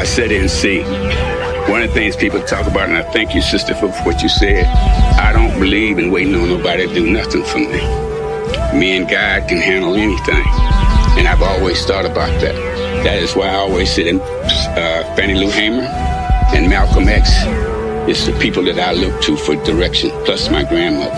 I sit and see. One of the things people talk about, and I thank you, sister, for what you said, I don't believe in waiting on nobody to do nothing for me. Me and God can handle anything. And I've always thought about that. That is why I always sit in Fannie Lou Hamer and Malcolm X. It's the people that I look to for direction, plus my grandmother,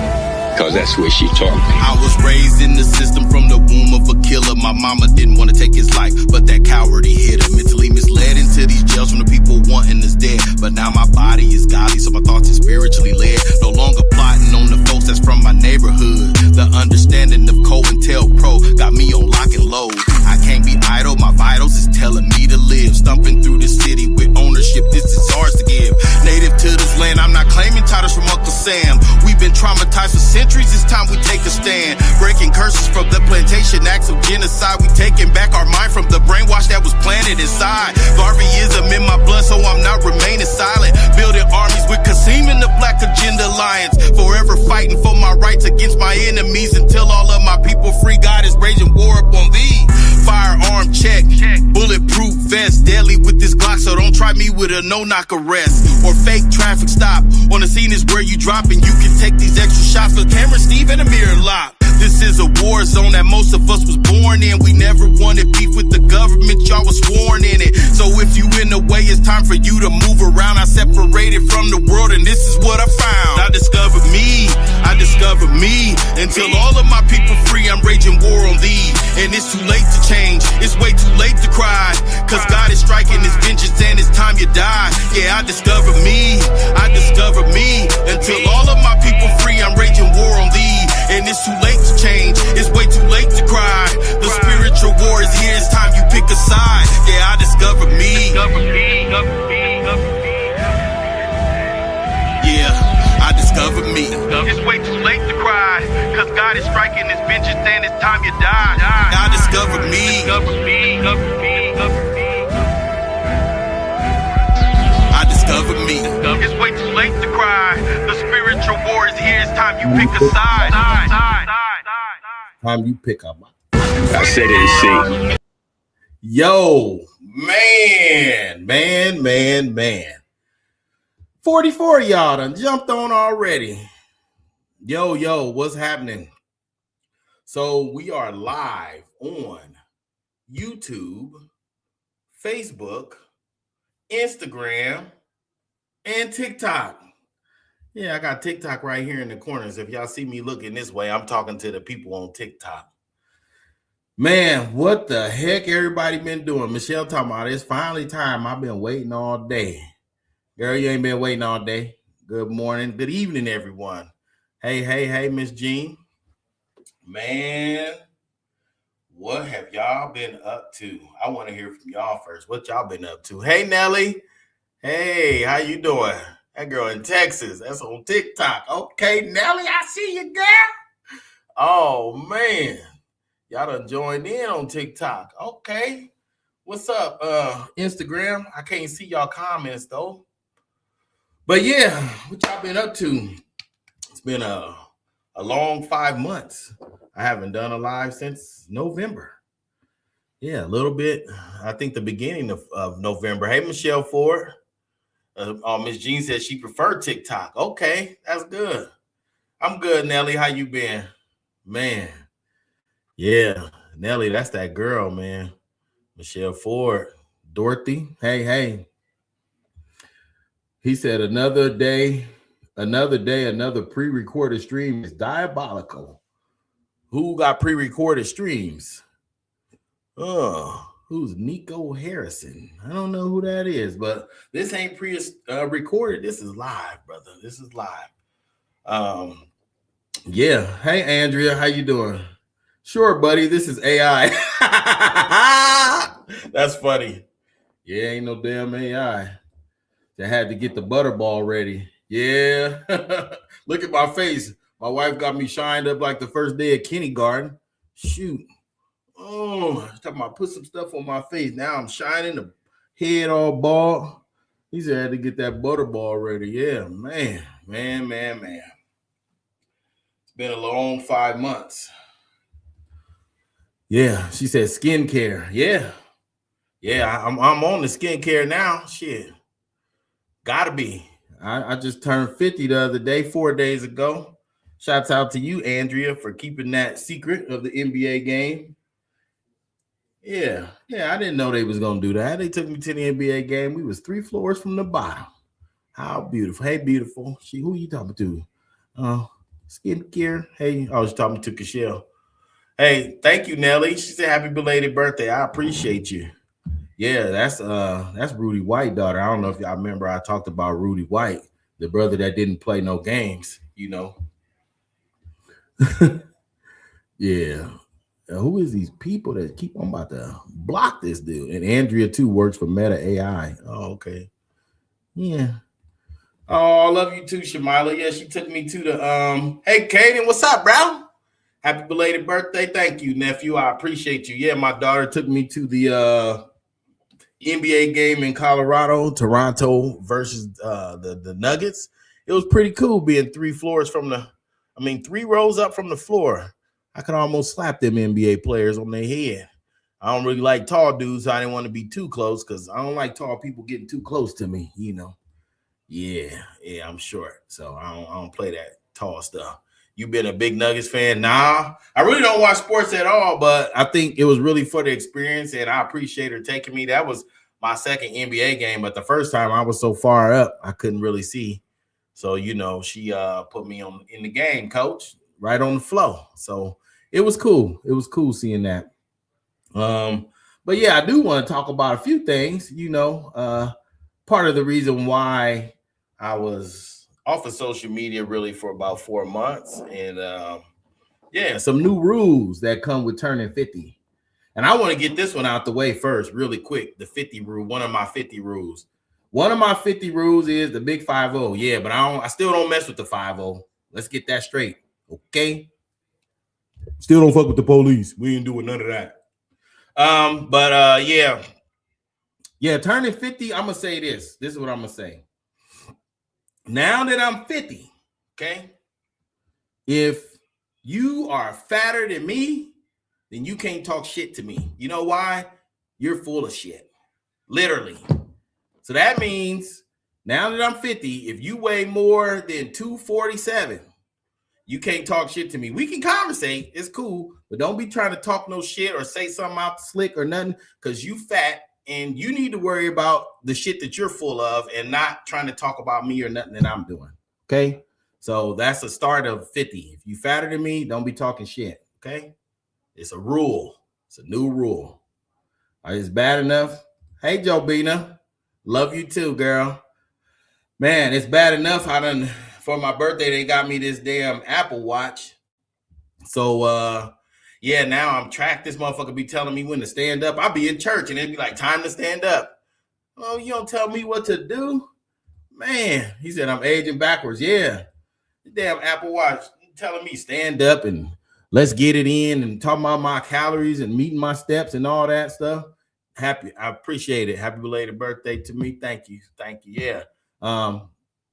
because that's where she taught me. I was raised in the system from the womb of a killer. My mama didn't want to take his life, but that coward, he hit her. Mentally misled into these jails from the people wanting us dead. But now my body is godly, so my thoughts are spiritually led. No longer plotting on the folks that's from my neighborhood. The understanding of COINTELPRO got me on lock and load. I can't be idle, my vitals is telling me to live. Stumping through the city with ownership, this is ours to give. Native to this land, I'm not claiming titles from Uncle Sam. We've been traumatized for centuries, it's time we take a stand. Breaking curses from the plantation acts of genocide. We taking back our mind from the brainwash that was planted inside. Garveyism in my blood, so I'm not remaining silent. Building armies with Kasim and the Black Agenda Alliance. Forever fighting for my rights against my enemies until all of my people free. God is raging war upon thee. Firearm check, bulletproof vest, deadly with this Glock, so don't try me with a no-knock arrest or fake traffic stop. On the scene is where you drop, and you can take these extra shots for Cameron, Steve, and a mirror lock. This is a war zone that most of us was born in. We never wanted beef with the government, y'all was sworn in it. So if you in the way, it's time for you to move around. I separated from the world, and this is what I found. I discovered me, until all of my people free, I'm raging war on thee. And it's too late to change, it's way too late to cry, cause God is striking his vengeance and it's time you die. Yeah, I discovered me, until all of my people free, I'm raging war on thee. And it's too late to change, it's way too late to cry. The spiritual war is here, it's time you pick a side. Yeah, I discovered me. Yeah, I discovered me. It's way too late to cry, cause God is striking his vengeance and it's time you die. I discovered me. I discovered me. It's way too late to cry. The spiritual war is here, it's time you pick a side. Time you pick up. I sit and see. Yo, man. 44 y'all done jumped on already. Yo, what's happening? So we are live on YouTube, Facebook, Instagram, and TikTok. Yeah, I got TikTok right here in the corners. If y'all see me looking this way, I'm talking to the people on TikTok. Man, what the heck everybody been doing? Michelle talking about it's finally time. I've been waiting all day. Girl, you ain't been waiting all day. Good morning. Good evening, everyone. Hey, Miss Jean. Man, what have y'all been up to? I want to hear from y'all first. What y'all been up to? Hey, Nelly. Hey, how you doing? That girl in Texas. That's on TikTok. Okay, Nelly, I see you, girl. Oh, man. Y'all done joined in on TikTok. Okay. What's up, Instagram? I can't see y'all comments, though. But, yeah, what y'all been up to? It's been a long 5 months. I haven't done a live since November. Yeah, a little bit. I think the beginning of November. Hey, Michelle Ford. Miss Jean said she preferred TikTok. Okay, that's good. I'm good, Nelly. How you been? Man. Yeah, Nelly, that's that girl, man. Michelle Ford. Dorothy. Hey. He said another pre-recorded stream is diabolical. Who got pre-recorded streams? Who's Nico Harrison? I don't know who that is, but this ain't pre-recorded. This is live, brother. This is live. Yeah. Hey, Andrea, how you doing? Sure, buddy. This is AI. That's funny. Yeah, ain't no damn AI. I had to get the butterball ready. Yeah. Look at my face. My wife got me shined up like the first day of kindergarten. Shoot. Oh, talking about put some stuff on my face. Now I'm shining, the head all bald. He said I had to get that butterball ready. Yeah, man. It's been a long 5 months. Yeah, she said skincare. Yeah, Yeah, I'm on the skincare now. Shit. Gotta be. I just turned 50 the other day, 4 days ago. Shouts out to you, Andrea, for keeping that secret of the NBA game. Yeah, I didn't know they was gonna do that. They took me to the NBA game. We was 3 floors from the bottom. How beautiful. Hey, beautiful. Who you talking to? Skincare. Hey, I was talking to Kashelle. Hey, thank you, Nelly. She said happy belated birthday. I appreciate you. Yeah, that's Rudy White daughter. I don't know if y'all remember I talked about Rudy White, the brother that didn't play no games, you know. Yeah. Who is these people that keep on about to block this dude? And Andrea too works for Meta AI. Oh, okay. Yeah. Oh, I love you too, Shamila. Yeah, she took me to the hey Kaden, what's up, bro? Happy belated birthday. Thank you, nephew. I appreciate you. Yeah, my daughter took me to the NBA game in Colorado, Toronto versus the Nuggets. It was pretty cool being 3 rows up from the floor. I could almost slap them NBA players on their head. I don't really like tall dudes, so I didn't want to be too close because I don't like tall people getting too close to me, you know. Yeah, I'm short, so I don't play that tall stuff. You been a big Nuggets fan? Nah, I really don't watch sports at all, but I think it was really for the experience, and I appreciate her taking me. That was my second NBA game, but the first time I was so far up, I couldn't really see. So, you know, she put me in the game, coach, right on the flow. So it was cool. It was cool seeing that. But yeah, I do want to talk about a few things, you know. Part of the reason why I was off of social media really for about 4 months, and yeah, some new rules that come with turning 50. And I want to get this one out the way first, really quick. The 50 rule, one of my 50 rules. One of my 50 rules is the big 5-0. Yeah, but I still don't mess with the 5-0. Let's get that straight. Okay. Still don't fuck with the police. We ain't doing none of that. Yeah, turning 50, I'm gonna say this. This is what I'm gonna say. Now that I'm 50, okay, if you are fatter than me, then you can't talk shit to me. You know why? You're full of shit. Literally. So that means now that I'm 50, if you weigh more than 247, you can't talk shit to me. We can conversate. It's cool. But don't be trying to talk no shit or say something out the slick or nothing because you fat and you need to worry about the shit that you're full of and not trying to talk about me or nothing that I'm doing. Okay? So that's the start of 50. If you fatter than me, don't be talking shit. Okay? It's a rule. It's a new rule. It's bad enough. Hey, Jobina. Love you too, girl. Man, it's bad enough. For my birthday, they got me this damn Apple Watch. So, yeah, now I'm tracked. This motherfucker be telling me when to stand up. I'll be in church and it'd be like, time to stand up. Oh, you don't tell me what to do? Man, he said I'm aging backwards. Yeah. The damn Apple Watch telling me stand up and let's get it in and talking about my calories and meeting my steps and all that stuff. Happy. I appreciate it. Happy belated birthday to me. Thank you. Thank you. Yeah.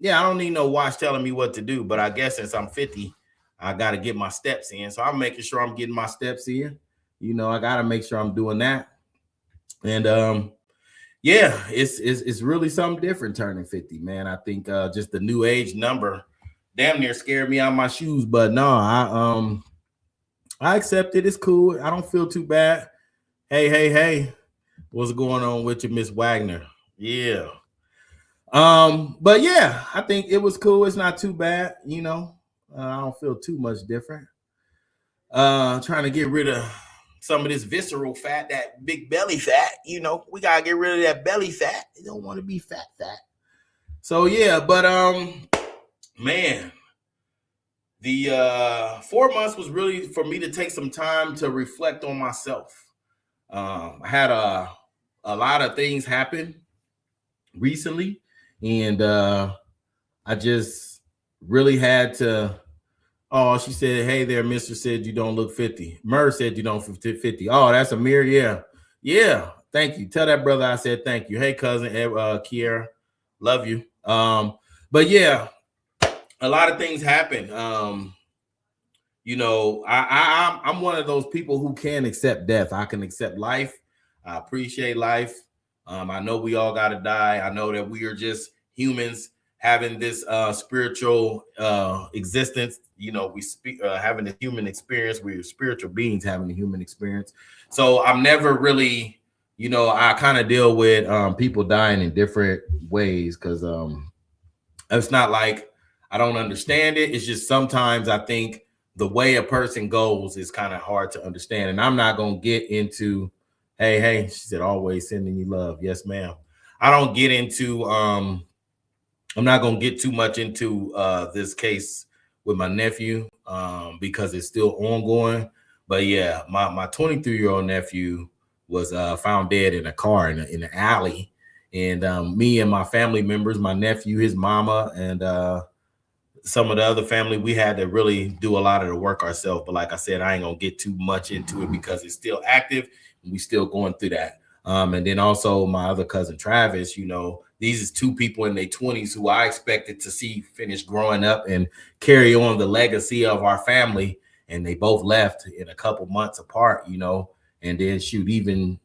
Yeah, I don't need no watch telling me what to do, but I guess since I'm 50, I got to get my steps in. So I'm making sure I'm getting my steps in. You know, I got to make sure I'm doing that. And yeah, it's really something different turning 50, man. I think just the new age number damn near scared me out of my shoes, but no, I accept it. It's cool. I don't feel too bad. Hey, what's going on with you, Miss Wagner? Yeah. But yeah, I think it was cool. It's not too bad, you know. I don't feel too much different. Trying to get rid of some of this visceral fat, that big belly fat. You know, we gotta get rid of that belly fat. You don't want to be fat. So yeah, but man, the 4 months was really for me to take some time to reflect on myself. I had a lot of things happen recently. And I just really had to. Oh, she said, "Hey there, Mister said you don't look 50." Murr said you don't 50. Oh, that's Amir. Yeah. Thank you. Tell that brother I said thank you. Hey, cousin Kiera, love you. But yeah, a lot of things happen. You know, I'm one of those people who can accept death. I can accept life. I appreciate life. I know we all got to die. I know that we are just humans having this spiritual existence. You know, we speak having a human experience. We're spiritual beings having a human experience. So I'm never really, you know, I kind of deal with people dying in different ways because it's not like I don't understand it. It's just sometimes I think the way a person goes is kind of hard to understand. And I'm not going to get into, hey, she said, always sending you love. Yes, ma'am. I don't get into, I'm not going to get too much into this case with my nephew because it's still ongoing. But yeah, my 23-year-old nephew was found dead in a car in an alley. And me and my family members, my nephew, his mama, and some of the other family, we had to really do a lot of the work ourselves. But like I said, I ain't gonna get too much into it because it's still active and we still going through that. And then also my other cousin Travis, you know, these is two people in their 20s who I expected to see finish growing up and carry on the legacy of our family. And they both left in a couple months apart, you know, and then shoot, even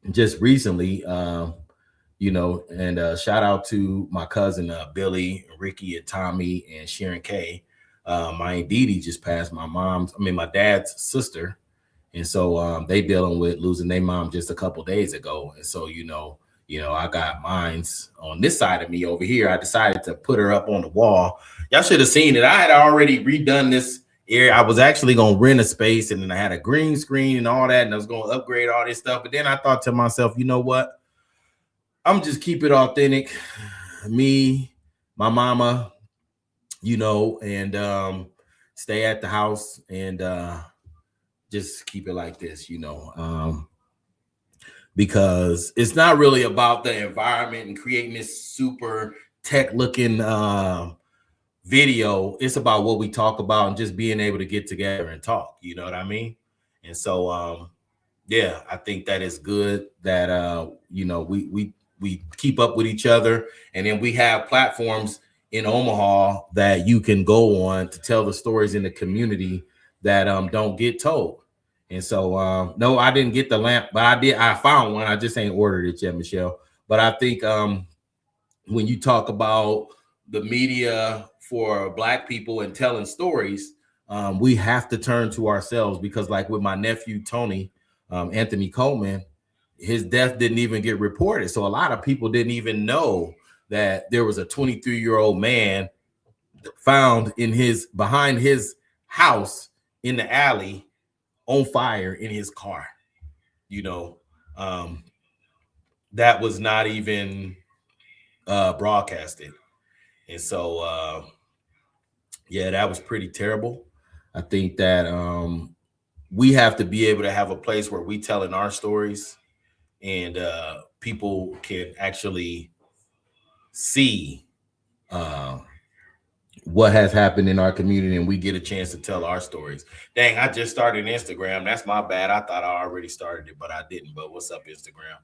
just recently, you know, and shout out to my cousin Billy, Ricky, and Tommy, and Sharon K. My Aunt Dee Dee just passed, my dad's sister, and so they dealing with losing their mom just a couple days ago. And so you know, I got mines on this side of me over here. I decided to put her up on the wall. Y'all should have seen it. I had already redone this area. I was actually gonna rent a space, and then I had a green screen and all that, and I was gonna upgrade all this stuff. But then I thought to myself, you know what? I'm just keep it authentic, me, my mama, you know, and stay at the house and just keep it like this, you know, because it's not really about the environment and creating this super tech looking video. It's about what we talk about and just being able to get together and talk, you know what I mean? And so, yeah, I think that is good that, you know, we keep up with each other, and then we have platforms in Omaha that you can go on to tell the stories in the community that don't get told. And so no, I didn't get the lamp, but I found one. I just ain't ordered it yet, Michelle. But I think when you talk about the media for Black people and telling stories, we have to turn to ourselves, because like with my nephew Tony, Anthony Coleman, his death didn't even get reported. So a lot of people didn't even know that there was a 23-year-old man found behind his house in the alley on fire in his car. You know, that was not even broadcasted. And so, yeah, that was pretty terrible. I think that we have to be able to have a place where we telling our stories, and people can actually see what has happened in our community, and we get a chance to tell our stories. Dang, I just started Instagram. That's my bad. I thought I already started it, but I didn't. But what's up, Instagram?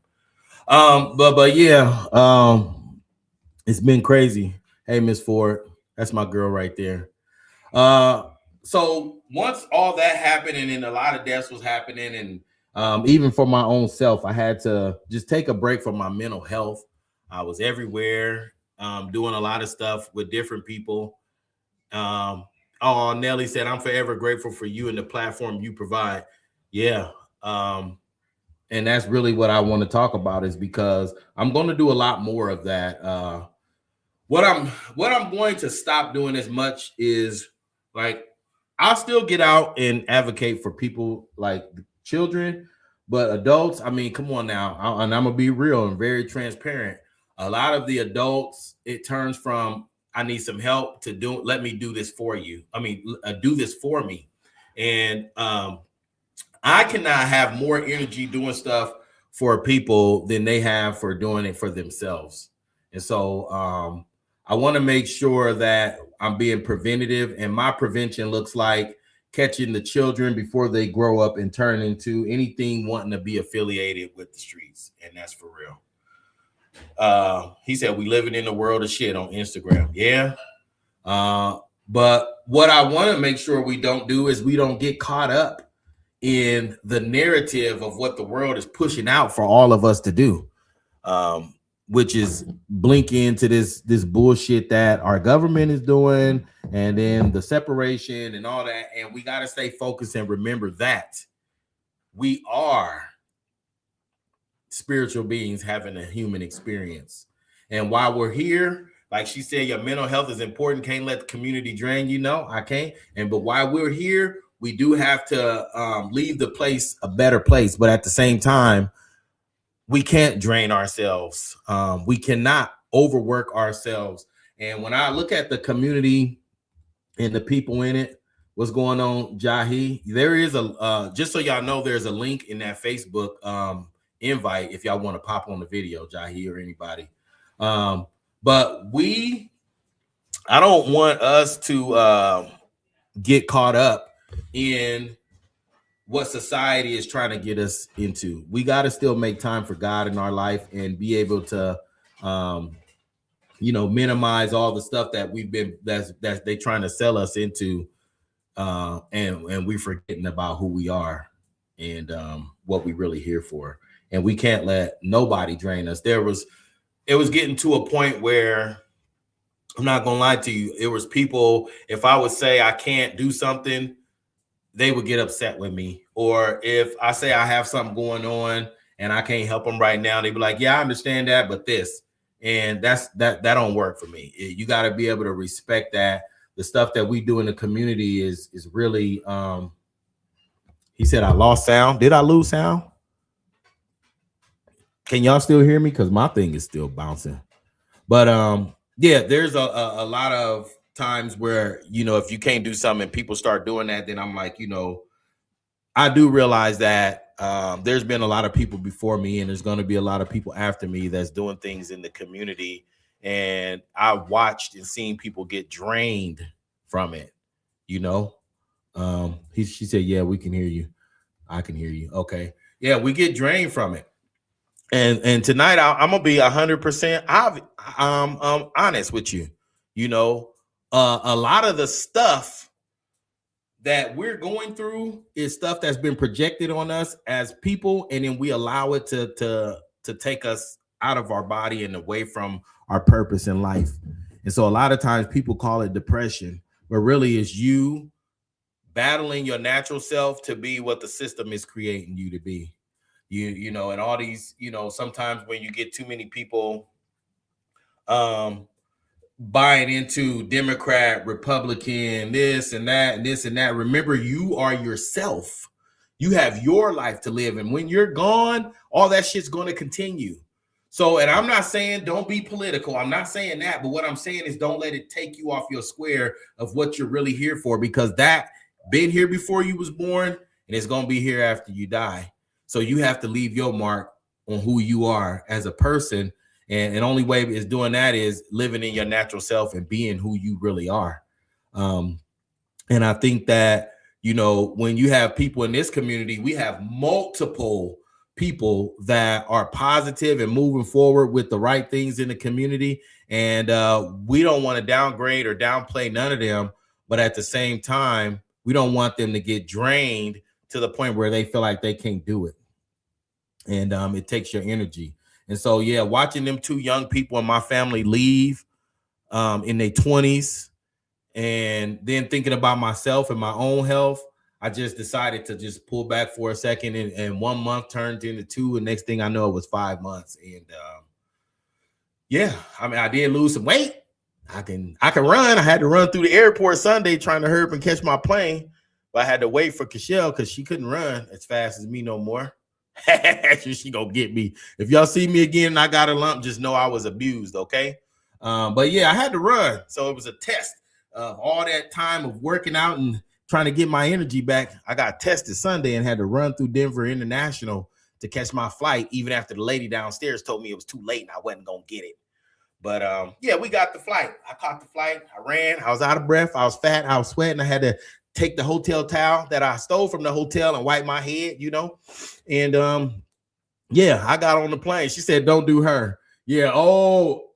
But yeah, it's been crazy. Hey, Miss Ford, that's my girl right there. So once all that happened, and then a lot of deaths was happening, and even for my own self, I had to just take a break from my mental health. I was everywhere, doing a lot of stuff with different people. Oh, Nelly said, I'm forever grateful for you and the platform you provide. Yeah. And that's really what I want to talk about, is because I'm going to do a lot more of that. What I'm going to stop doing as much is, like, I'll still get out and advocate for people like children, but adults, I mean, come on now. And I'm gonna be real and very transparent. A lot of the adults, it turns from, I need some help, to let me do this for you. I mean, do this for me. And I cannot have more energy doing stuff for people than they have for doing it for themselves. And so I want to make sure that I'm being preventative, and my prevention looks like catching the children before they grow up and turn into anything wanting to be affiliated with the streets. And that's for real. He said, we living in a world of shit on Instagram. Yeah. But what I want to make sure we don't do is we don't get caught up in the narrative of what the world is pushing out for all of us to do, which is blink into this bullshit that our government is doing, and then the separation and all that. And we got to stay focused and remember that we are spiritual beings having a human experience. And while we're here, like she said, your mental health is important. Can't let the community drain you. No, I can't. But while we're here, we do have to leave the place a better place. But at the same time, we can't drain ourselves. We cannot overwork ourselves. And when I look at the community and the people in it, what's going on, Jahi? There is just so y'all know, there's a link in that Facebook invite if y'all want to pop on the video, Jahi or anybody. But I don't want us to get caught up in what society is trying to get us into. We got to still make time for God in our life and be able to, minimize all the stuff that that's they trying to sell us into, and we forgetting about who we are and what we really here for. And we can't let nobody drain us. It was getting to a point where, I'm not gonna lie to you, it was people, if I would say I can't do something, they would get upset with me. Or if I say I have something going on and I can't help them right now, they'd be like, yeah, I understand that, but this. And that don't work for me. You got to be able to respect that. The stuff that we do in the community is really, he said, I lost sound. Did I lose sound? Can y'all still hear me? Because my thing is still bouncing. But yeah, there's a lot of times where, if you can't do something and people start doing that, then I'm like, I do realize that there's been a lot of people before me, and there's going to be a lot of people after me that's doing things in the community. And I watched and seen people get drained from it. She said, yeah, we can hear you. I can hear you. Okay. Yeah, we get drained from it. And tonight I'm gonna be 100% honest with you. A lot of the stuff that we're going through is stuff that's been projected on us as people, and then we allow it to take us out of our body and away from our purpose in life. And so a lot of times people call it depression, but really it's you battling your natural self to be what the system is creating you to be. And all these, sometimes when you get too many people buying into Democrat, Republican, this and that, and this and that, remember, you are yourself. You have your life to live. And when you're gone, all that shit's going to continue. So, and I'm not saying don't be political. I'm not saying that. But what I'm saying is don't let it take you off your square of what you're really here for, because that been here before you was born, and it's going to be here after you die. So you have to leave your mark on who you are as a person. And the only way is doing that is living in your natural self and being who you really are. And I think that, when you have people in this community, we have multiple people that are positive and moving forward with the right things in the community. And we don't want to downgrade or downplay none of them. But at the same time, we don't want them to get drained to the point where they feel like they can't do it. And it takes your energy. And so, yeah, watching them two young people in my family leave in their 20s, and then thinking about myself and my own health, I just decided to just pull back for a second. And 1 month turned into 2. And next thing I know, it was 5 months. And yeah, I did lose some weight. I can run. I had to run through the airport Sunday trying to hurry up and catch my plane. But I had to wait for Kashelle because she couldn't run as fast as me no more. She gonna get me. If y'all see me again and I got a lump, just know I was abused, okay? But yeah, I had to run. So it was a test of all that time of working out and trying to get my energy back. I got tested Sunday and had to run through Denver International to catch my flight, even after the lady downstairs told me it was too late and I wasn't gonna get it. But yeah, we got the flight. I caught the flight. I ran. I was out of breath. I was fat. I was sweating. I had to take the hotel towel that I stole from the hotel and wipe my head, And yeah, I got on the plane. She said, don't do her. Yeah. Oh,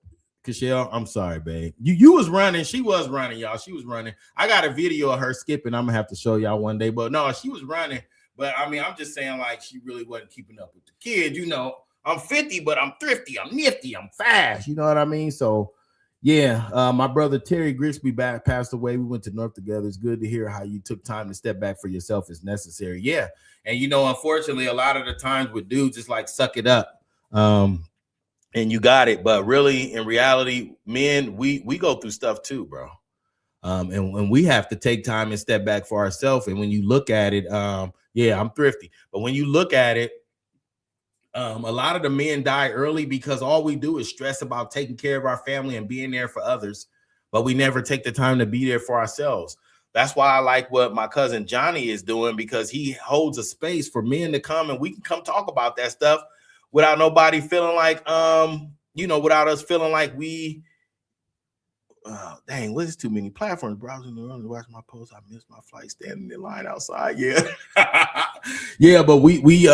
Kashelle, I'm sorry, babe. You was running. She was running, y'all. She was running. I got a video of her skipping. I'm gonna have to show y'all one day. But no, she was running. But I mean, I'm just saying, like, she really wasn't keeping up with the kids. You know, I'm 50, but I'm thrifty, I'm nifty, I'm fast. You know what I mean? So yeah, my brother Terry Grigsby passed away. We went to North together. It's good to hear how you took time to step back for yourself as necessary. Yeah. And you know, unfortunately, a lot of the times with dudes, it's like suck it up. And you got it. But really, in reality, men, we go through stuff too, bro. And we have to take time and step back for ourselves. And when you look at it, yeah, I'm thrifty. But when you look at it, a lot of the men die early because all we do is stress about taking care of our family and being there for others, but we never take the time to be there for ourselves. That's why I like what my cousin Johnny is doing, because he holds a space for men to come and we can come talk about that stuff without nobody feeling like, you know, without us feeling like we, dang, what is too many platforms? Browsing the room to watch my posts. I missed my flight, standing in line outside. Yeah. Yeah, but we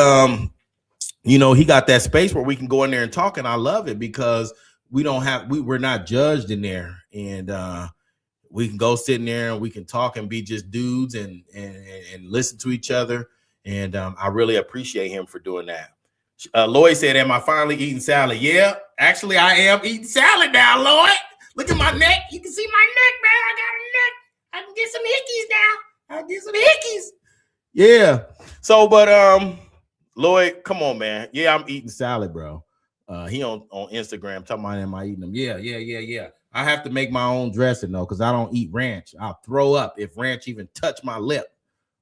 you know, he got that space where we can go in there and talk, and I love it because we're not judged in there, and we can go sit in there and we can talk and be just dudes and listen to each other, and I really appreciate him for doing that. Lloyd said, "Am I finally eating salad?" Yeah, actually, I am eating salad now, Lloyd. Look at my neck. You can see my neck, man. I got a neck. I can get some hickeys now. I get some hickeys. Yeah. So, but Lloyd, come on, man. Yeah, I'm eating salad, bro. He on Instagram talking about, am I eating them? Yeah. I have to make my own dressing though, because I don't eat ranch. I'll throw up if ranch even touch my lip.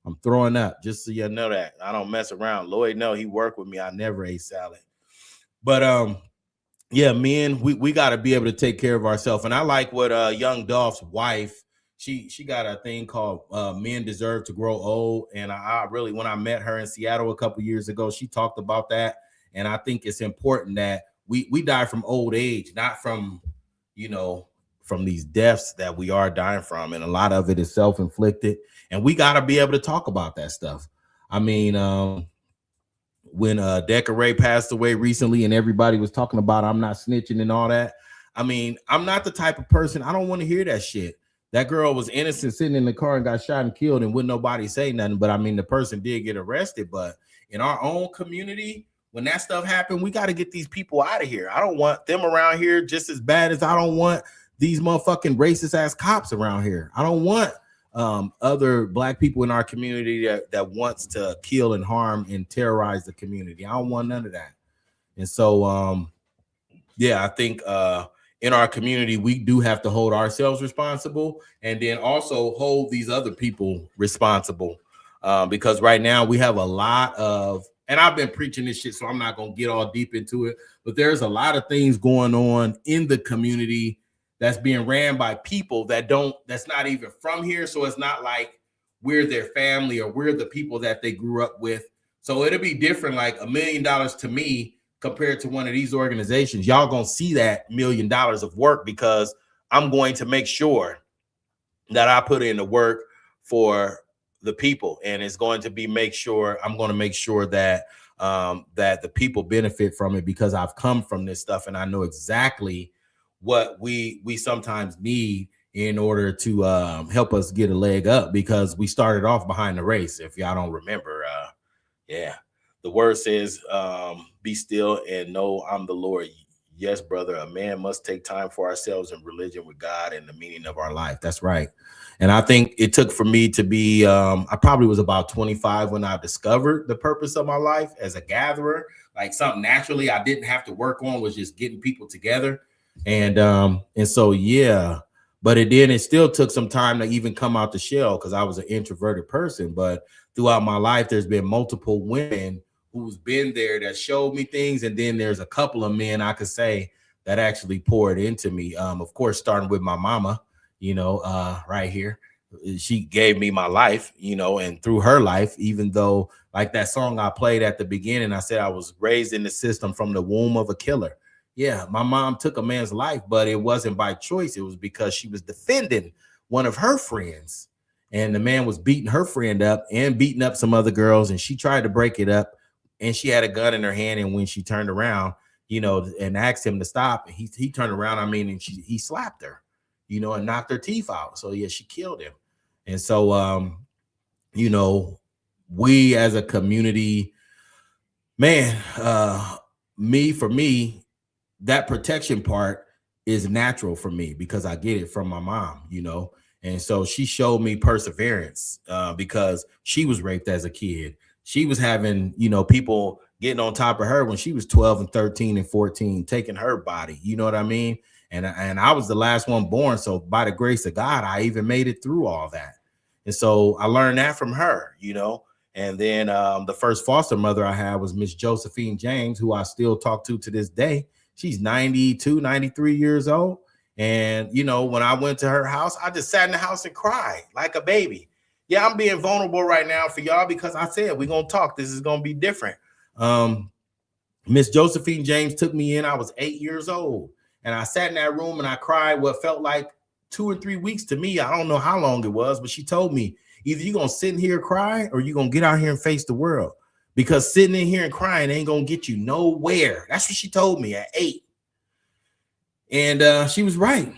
I'm throwing up, just so you know that. I don't mess around. Lloyd, no, he worked with me. I never ate salad. But yeah, men, we got to be able to take care of ourselves. And I like what Young Dolph's wife, she got a thing called Men Deserve to Grow Old. And I really, when I met her in Seattle a couple years ago, she talked about that. And I think it's important that we die from old age, not from, you know, from these deaths that we are dying from. And a lot of it is self-inflicted. And we got to be able to talk about that stuff. I mean, when Decca Ray passed away recently and everybody was talking about I'm not snitching and all that. I mean, I'm not the type of person, I don't want to hear that shit. That girl was innocent sitting in the car and got shot and killed and wouldn't nobody say nothing. But I mean, the person did get arrested. But in our own community, when that stuff happened, we got to get these people out of here. I don't want them around here just as bad as I don't want these motherfucking racist ass cops around here. I don't want other black people in our community that wants to kill and harm and terrorize the community. I don't want none of that. And so, yeah, I think in our community, we do have to hold ourselves responsible and then also hold these other people responsible. Because right now we have a lot of, and I've been preaching this shit, so I'm not going to get all deep into it, but there's a lot of things going on in the community that's being ran by people that's not even from here. So it's not like we're their family or we're the people that they grew up with. So it'll be different, like $1 million to me compared to one of these organizations. Y'all gonna see that $1 million of work because I'm going to make sure that I put in the work for the people, and it's going to be I'm going to make sure that that the people benefit from it because I've come from this stuff and I know exactly what we sometimes need in order to help us get a leg up, because we started off behind the race. If y'all don't remember, yeah, the word says, be still and know I'm the Lord. Yes, brother, a man must take time for ourselves in religion with God and the meaning of our life. That's right. And I think it took for me to be, I probably was about 25 when I discovered the purpose of my life as a gatherer, like something naturally I didn't have to work on was just getting people together. And so, yeah, but it still took some time to even come out the shell because I was an introverted person. But throughout my life, there's been multiple women who's been there that showed me things. And then there's a couple of men I could say that actually poured into me. Of course, starting with my mama, you know, right here. She gave me my life, you know, and through her life, even though like that song I played at the beginning, I said I was raised in the system from the womb of a killer. Yeah, my mom took a man's life, but it wasn't by choice. It was because she was defending one of her friends, and the man was beating her friend up and beating up some other girls, and she tried to break it up, and she had a gun in her hand, and when she turned around, you know, and asked him to stop, and he turned around, and he slapped her, you know, and knocked her teeth out. So, yeah, she killed him. And so, you know, we as a community, man, for me, that protection part is natural for me because I get it from my mom, you know. And so she showed me perseverance because she was raped as a kid. She was having, you know, people getting on top of her when she was 12 and 13 and 14, taking her body. You know what I mean? And I was the last one born. So by the grace of God, I even made it through all that. And so I learned that from her, you know. And then the first foster mother I had was Miss Josephine James, who I still talk to this day. She's 92, 93 years old. And, you know, when I went to her house, I just sat in the house and cried like a baby. Yeah, I'm being vulnerable right now for y'all because I said we're going to talk. This is going to be different. Miss Josephine James took me in. I was 8 years old. And I sat in that room and I cried what felt like 2 or 3 weeks to me. I don't know how long it was, but she told me, either you're going to sit in here cry or you're going to get out here and face the world, because sitting in here and crying ain't going to get you nowhere. That's what she told me at 8. And she was right.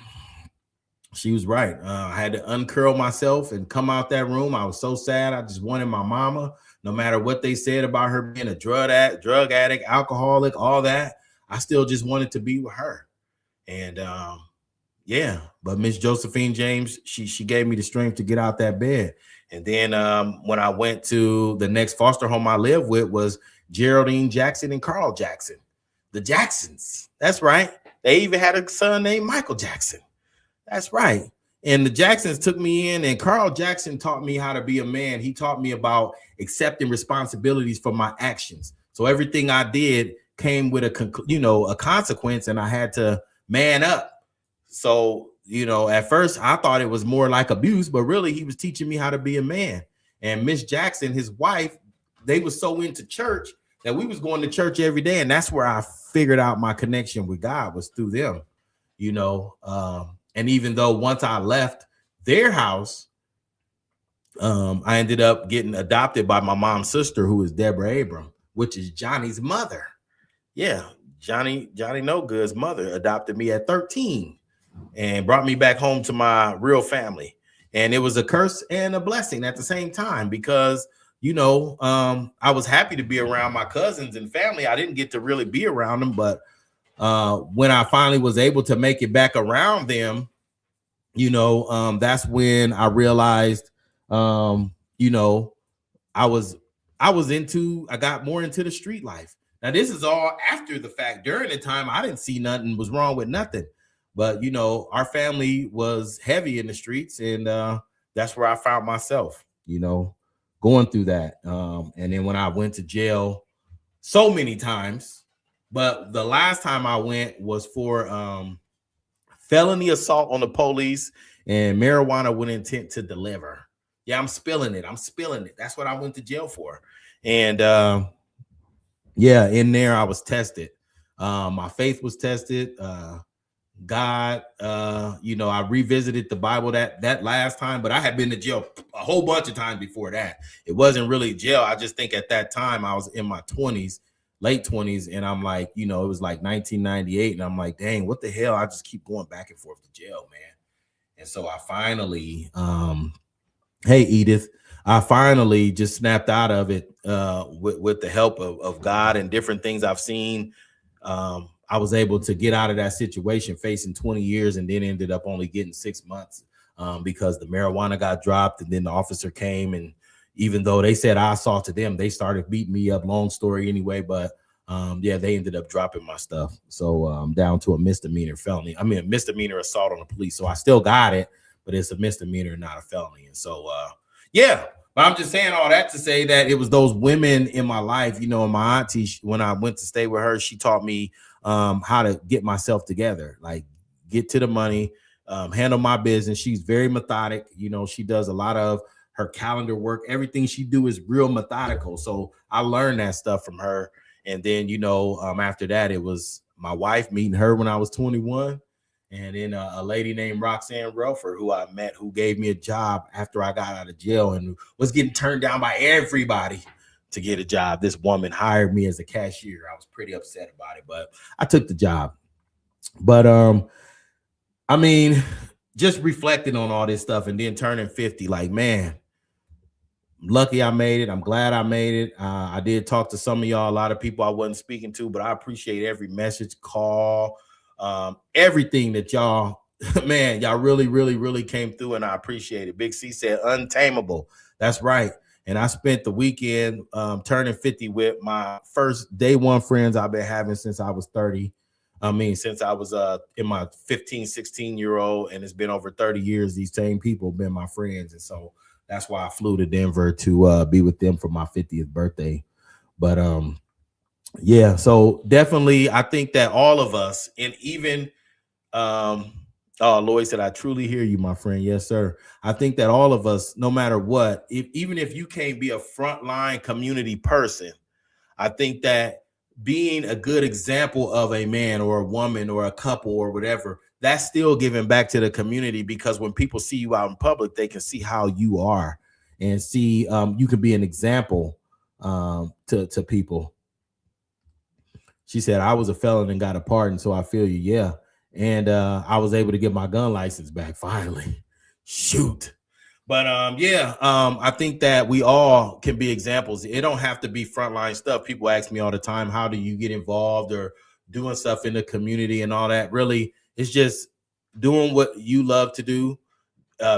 She was right. I had to uncurl myself and come out that room. I was so sad. I just wanted my mama, no matter what they said about her being a drug addict, alcoholic, all that. I still just wanted to be with her. And yeah, but Miss Josephine James, she gave me the strength to get out that bed. And then when I went to the next foster home I lived with was Geraldine Jackson and Carl Jackson, the Jacksons. That's right. They even had a son named Michael Jackson. That's right. And the Jacksons took me in, and Carl Jackson taught me how to be a man. He taught me about accepting responsibilities for my actions. So everything I did came with a consequence, and I had to man up. So, you know, at first I thought it was more like abuse, but really he was teaching me how to be a man. And Miss Jackson, his wife, they were so into church that we was going to church every day. And that's where I figured out my connection with God was through them, you know. And even though once I left their house, I ended up getting adopted by my mom's sister, who is Deborah Abram, which is Johnny's mother. Yeah, Johnny No Good's mother adopted me at 13 and brought me back home to my real family. And it was a curse and a blessing at the same time because, you know, I was happy to be around my cousins and family. I didn't get to really be around them, but when I finally was able to make it back around them, you know, that's when I realized, you know, I got more into the street life. Now, this is all after the fact. During the time, I didn't see nothing was wrong with nothing. But, you know, our family was heavy in the streets, and that's where I found myself, you know, going through that. And then when I went to jail so many times, but the last time I went was for felony assault on the police and marijuana with intent to deliver. Yeah, I'm spilling it. That's what I went to jail for. And yeah, in there I was tested. My faith was tested. God, you know, I revisited the Bible that last time, but I had been to jail a whole bunch of times before that. It wasn't really jail. I just think at that time I was in my 20s, late 20s, and I'm like, you know, it was like 1998, and I'm like, dang, what the hell? I just keep going back and forth to jail, man. And so I finally, hey Edith, I finally just snapped out of it with the help of God and different things I've seen. I was able to get out of that situation facing 20 years and then ended up only getting 6 months because the marijuana got dropped, and then the officer came, and even though they said I assaulted them, they started beating me up. Long story anyway, but yeah, they ended up dropping my stuff. So down to a misdemeanor assault on the police. So I still got it, but it's a misdemeanor, not a felony. And so yeah, but I'm just saying all that to say that it was those women in my life, you know, and my auntie, when I went to stay with her, she taught me how to get myself together, like get to the money, handle my business. She's very methodic. You know, she does a lot of her calendar work. Everything she do is real methodical. So I learned that stuff from her. And then, you know, after that, it was my wife, meeting her when I was 21. And then a lady named Roxanne Relford, who I met, who gave me a job after I got out of jail and was getting turned down by everybody to get a job. This woman hired me as a cashier. I was pretty upset about it, but I took the job. But I mean, just reflecting on all this stuff and then turning 50, like, man, lucky I made it. I'm glad I made it. I did talk to some of y'all, a lot of people I wasn't speaking to, but I appreciate every message, call, everything that y'all, man, y'all really came through, and I appreciate it. Big C said untamable. That's right. And I spent the weekend turning 50 with my first day one friends I've been having since I was 30. I mean, since I was in my 15, 16-year-old, and it's been over 30 years, these same people have been my friends. And so that's why I flew to Denver to be with them for my 50th birthday. But yeah, so definitely I think that all of us, and even Lloyd said, I truly hear you, my friend. Yes, sir. I think that all of us, no matter what, even if you can't be a frontline community person, I think that being a good example of a man or a woman or a couple or whatever, that's still giving back to the community, because when people see you out in public, they can see how you are and see you can be an example to people. She said, I was a felon and got a pardon, so I feel you. Yeah. And I was able to get my gun license back finally. Shoot. But I think that we all can be examples. It don't have to be frontline stuff. People ask me all the time, how do you get involved or doing stuff in the community and all that? Really, it's just doing what you love to do.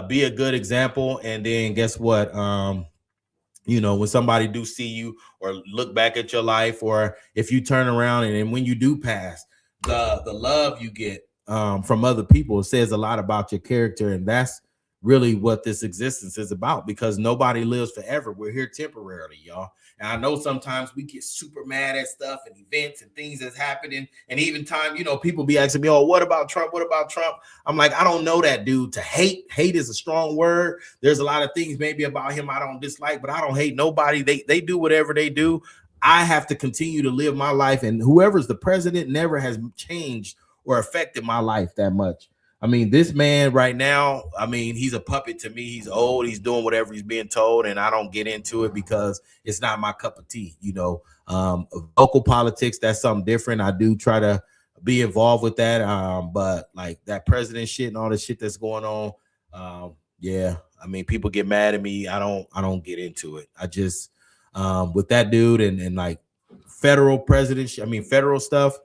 Be a good example. And then guess what? When somebody do see you or look back at your life, or if you turn around and when you do pass, the love you get from other people says a lot about your character. And that's really what this existence is about, because nobody lives forever. We're here temporarily, y'all. And I know sometimes we get super mad at stuff and events and things that's happening. And even time, people be asking me, oh, what about Trump? What about Trump? I'm like, I don't know that dude. To hate is a strong word. There's a lot of things maybe about him I don't dislike, but I don't hate nobody. They do whatever they do. I have to continue to live my life. And whoever's the president never has changed or affected my life that much. I mean, this man right now, I mean, he's a puppet to me. He's old. He's doing whatever he's being told, and I don't get into it because it's not my cup of tea. Local politics, that's something different. I do try to be involved with that, but like that president shit and all the shit that's going on, I mean, people get mad at me. I don't get into it. I just with that dude and like federal stuff.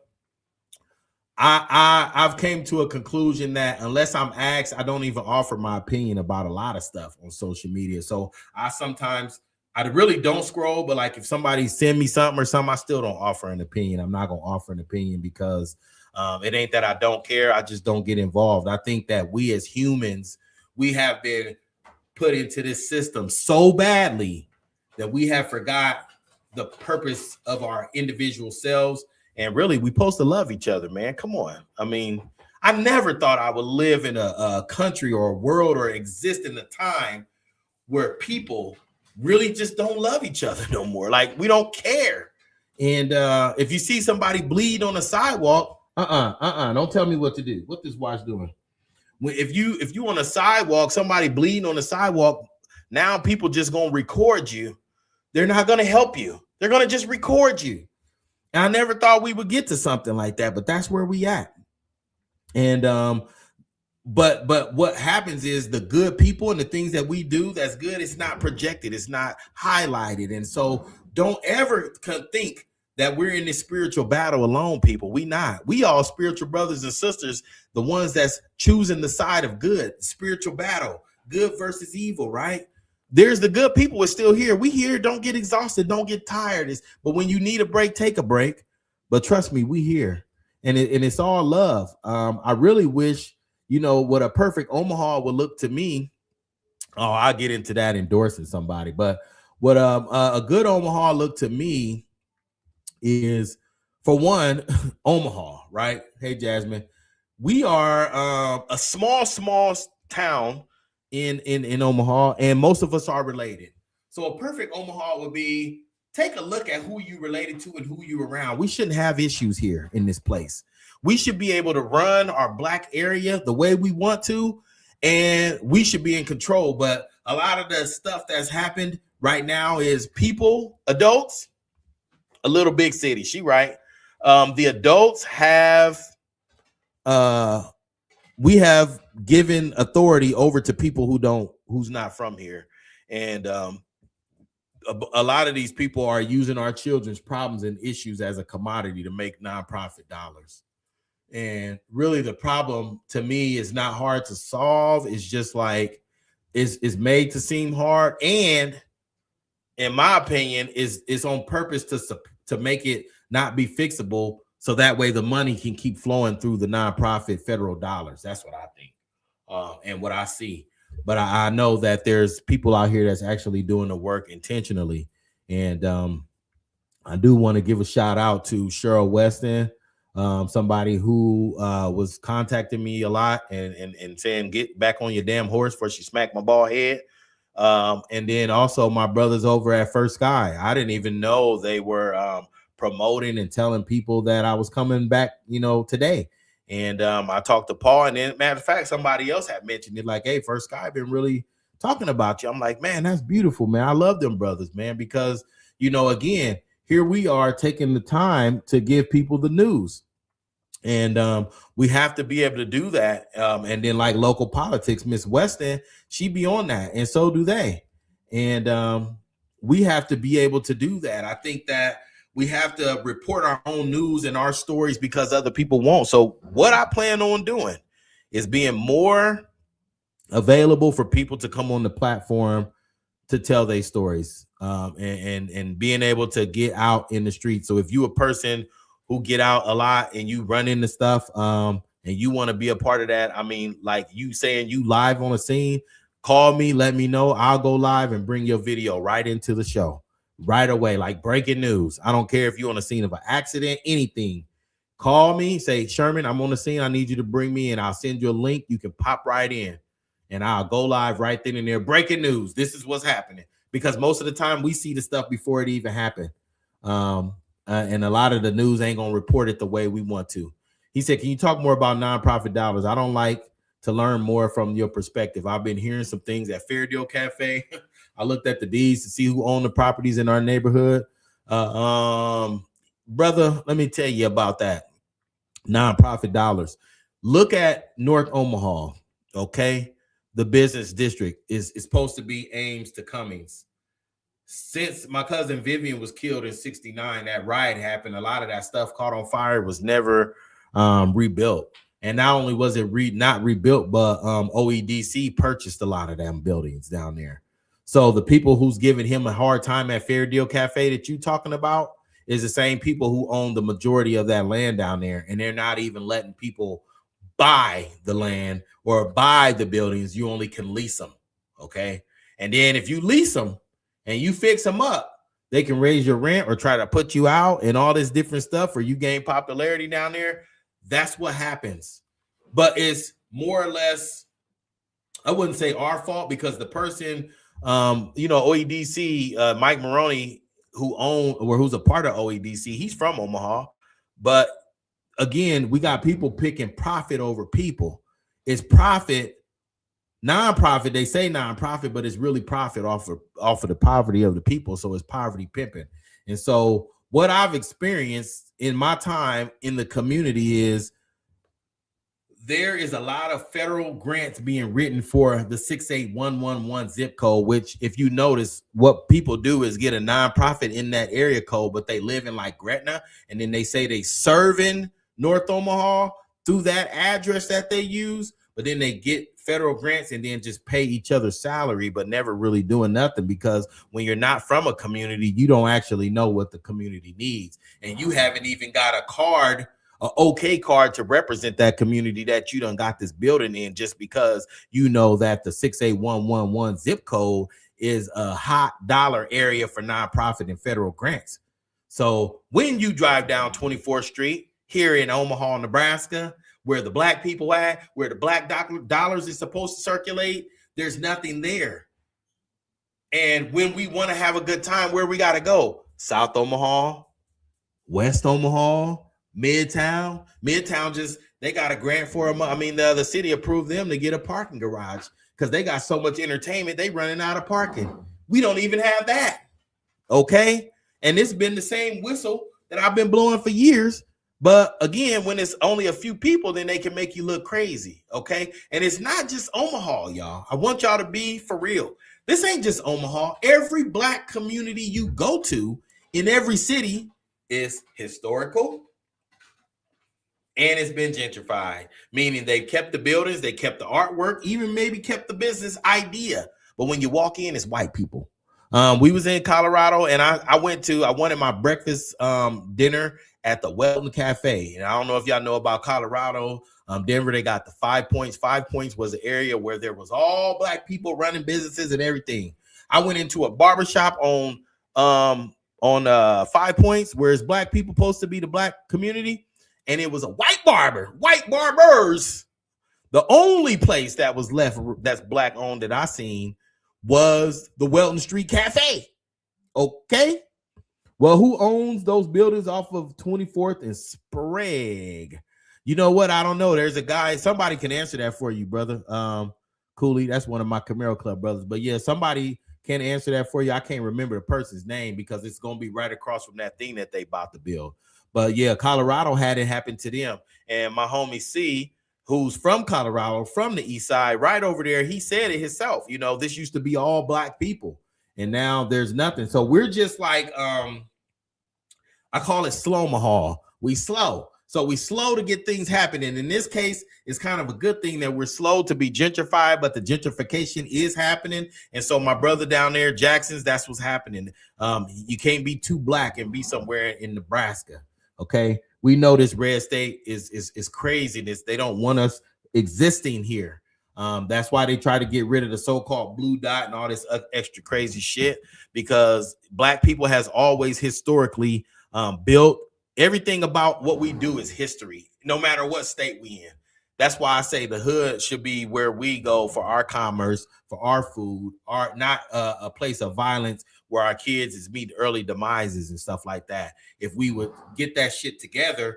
I've came to a conclusion that unless I'm asked, I don't even offer my opinion about a lot of stuff on social media. So I really don't scroll, but like if somebody send me something or something, I still don't offer an opinion. I'm not going to offer an opinion because it ain't that I don't care. I just don't get involved. I think that we as humans, we have been put into this system so badly that we have forgot the purpose of our individual selves. And really, we're supposed to love each other, man. Come on. I mean, I never thought I would live in a country or a world or exist in a time where people really just don't love each other no more. Like, we don't care. And if you see somebody bleed on the sidewalk, don't tell me what to do. What this watch doing? If you on a sidewalk, somebody bleeding on the sidewalk, now people just gonna record you. They're not gonna help you. They're gonna just record you. And I never thought we would get to something like that, but that's where we at. And but what happens is the good people and the things that we do that's good, it's not projected, it's not highlighted. And so don't ever think that we're in this spiritual battle alone, people. We not. We all spiritual brothers and sisters, the ones that's choosing the side of good, spiritual battle, good versus evil, right? There's the good people are still here. We here. Don't get exhausted. Don't get tired. But when you need a break, take a break. But trust me, we here. And it's all love. I really wish, what a perfect Omaha would look to me. Oh, I'll get into that endorsing somebody. But what a good Omaha look to me is, for one, Omaha, right? Hey, Jasmine. We are a small town in Omaha, and most of us are related. So a perfect Omaha would be, take a look at who you related to and who you around. We shouldn't have issues here in this place. We should be able to run our black area the way we want to, and we should be in control. But a lot of the stuff that's happened right now is people, adults, a little big city. She right. The adults have we have given authority over to people who's not from here. And a lot of these people are using our children's problems and issues as a commodity to make nonprofit dollars. And really the problem to me is not hard to solve. It's just like it's made to seem hard, and in my opinion is on purpose to make it not be fixable, so that way the money can keep flowing through the nonprofit federal dollars. That's what I think and what I see. But I know that there's people out here that's actually doing the work intentionally. And I do want to give a shout out to Cheryl Weston, somebody who was contacting me a lot and saying, get back on your damn horse before she smacked my bald head. And then also my brothers over at First Sky. I didn't even know they were promoting and telling people that I was coming back, today. And I talked to Paul, and then matter of fact, somebody else had mentioned it, like, hey, First Sky been really talking about you. I'm like, man, that's beautiful, man. I love them brothers, man, because, again, here we are taking the time to give people the news. And we have to be able to do that. And then like local politics, Miss Weston, she be on that, and so do they. And we have to be able to do that. I think that we have to report our own news and our stories because other people won't. So what I plan on doing is being more available for people to come on the platform to tell their stories, and being able to get out in the street. So if you a person who get out a lot and you run into stuff, and you want to be a part of that, I mean, like you saying you live on a scene, call me, let me know. I'll go live and bring your video right into the show right away, like breaking news. I don't care if you're on the scene of an accident, anything. Call me, say, Sherman, I'm on the scene. I need you to bring me in. I'll send you a link. You can pop right in, and I'll go live right then and there. Breaking news. This is what's happening, because most of the time we see the stuff before it even happened. And a lot of the news ain't gonna report it the way we want to. He said, can you talk more about nonprofit dollars? I don't like to learn more from your perspective. I've been hearing some things at Fair Deal Cafe. I looked at the deeds to see who owned the properties in our neighborhood. Brother, let me tell you about that. Nonprofit dollars. Look at North Omaha, okay? The business district is supposed to be Ames to Cummings. Since my cousin Vivian was killed in '69, that riot happened. A lot of that stuff caught on fire, was never rebuilt. And not only was it not rebuilt, but OEDC purchased a lot of them buildings down there. So the people who's giving him a hard time at Fair Deal Cafe that you talking about is the same people who own the majority of that land down there. And they're not even letting people buy the land or buy the buildings. You only can lease them, okay? And then if you lease them and you fix them up, they can raise your rent or try to put you out and all this different stuff, or you gain popularity down there. That's what happens. But it's more or less, I wouldn't say our fault, because the person, OEDC, Mike Maroney, who's a part of OEDC, he's from Omaha. But again, we got people picking profit over people. It's profit, nonprofit. They say nonprofit, but it's really profit off of the poverty of the people. So it's poverty pimping. And so what I've experienced in my time in the community is there is a lot of federal grants being written for the 68111 zip code, which, if you notice, what people do is get a nonprofit in that area code, but they live in like Gretna, and then they say they serve in North Omaha through that address that they use, but then they get federal grants and then just pay each other's salary, but never really doing nothing, because when you're not from a community, you don't actually know what the community needs. And you haven't even got a card, an OK card to represent that community that you done got this building in, just because you know that the 68111 zip code is a hot dollar area for nonprofit and federal grants. So when you drive down 24th Street here in Omaha, Nebraska, where the black people at, where the black dollars is supposed to circulate, there's nothing there. And when we want to have a good time, where we got to go? South Omaha, West Omaha, Midtown. Midtown just, they got a grant for them. I mean, the city approved them to get a parking garage because they got so much entertainment, they running out of parking. We don't even have that, okay? And it's been the same whistle that I've been blowing for years. But again, when it's only a few people, then they can make you look crazy, okay? And it's not just Omaha, y'all. I want y'all to be for real. This ain't just Omaha. Every black community you go to in every city is historical and it's been gentrified, meaning they kept the buildings, they kept the artwork, even maybe kept the business idea. But when you walk in, it's white people. We was in Colorado, and I wanted my breakfast dinner at the Welton Cafe. And I don't know if y'all know about Colorado. Denver, they got the 5 Points. 5 Points was an area where there was all black people running businesses and everything. I went into a barbershop on 5 Points, where it's black people supposed to be the black community, and it was a white barbers. The only place that was left that's black owned that I seen was the Welton Street Cafe. Okay. Well, who owns those buildings off of 24th and Sprague? You know what? I don't know. There's a guy. Somebody can answer that for you, brother. Cooley, that's one of my Camaro Club brothers. But yeah, somebody can answer that for you. I can't remember the person's name because it's going to be right across from that thing that they about to build. But yeah, Colorado had it happen to them. And my homie C, who's from Colorado, from the east side, right over there, he said it himself. You know, this used to be all black people, and now there's nothing. So we're just like, I call it slow-mahal. We slow. So we slow to get things happening. In this case, it's kind of a good thing that we're slow to be gentrified, but the gentrification is happening. And so my brother down there, Jackson's, that's what's happening. You can't be too black and be somewhere in Nebraska. Okay. We know this red state is craziness. They don't want us existing here. That's why they try to get rid of the so-called blue dot and all this extra crazy shit, because black people has always historically built. Everything about what we do is history, no matter what state we in. That's why I say the hood should be where we go for our commerce, for our food, not a place of violence where our kids is meet early demises and stuff like that. If we would get that shit together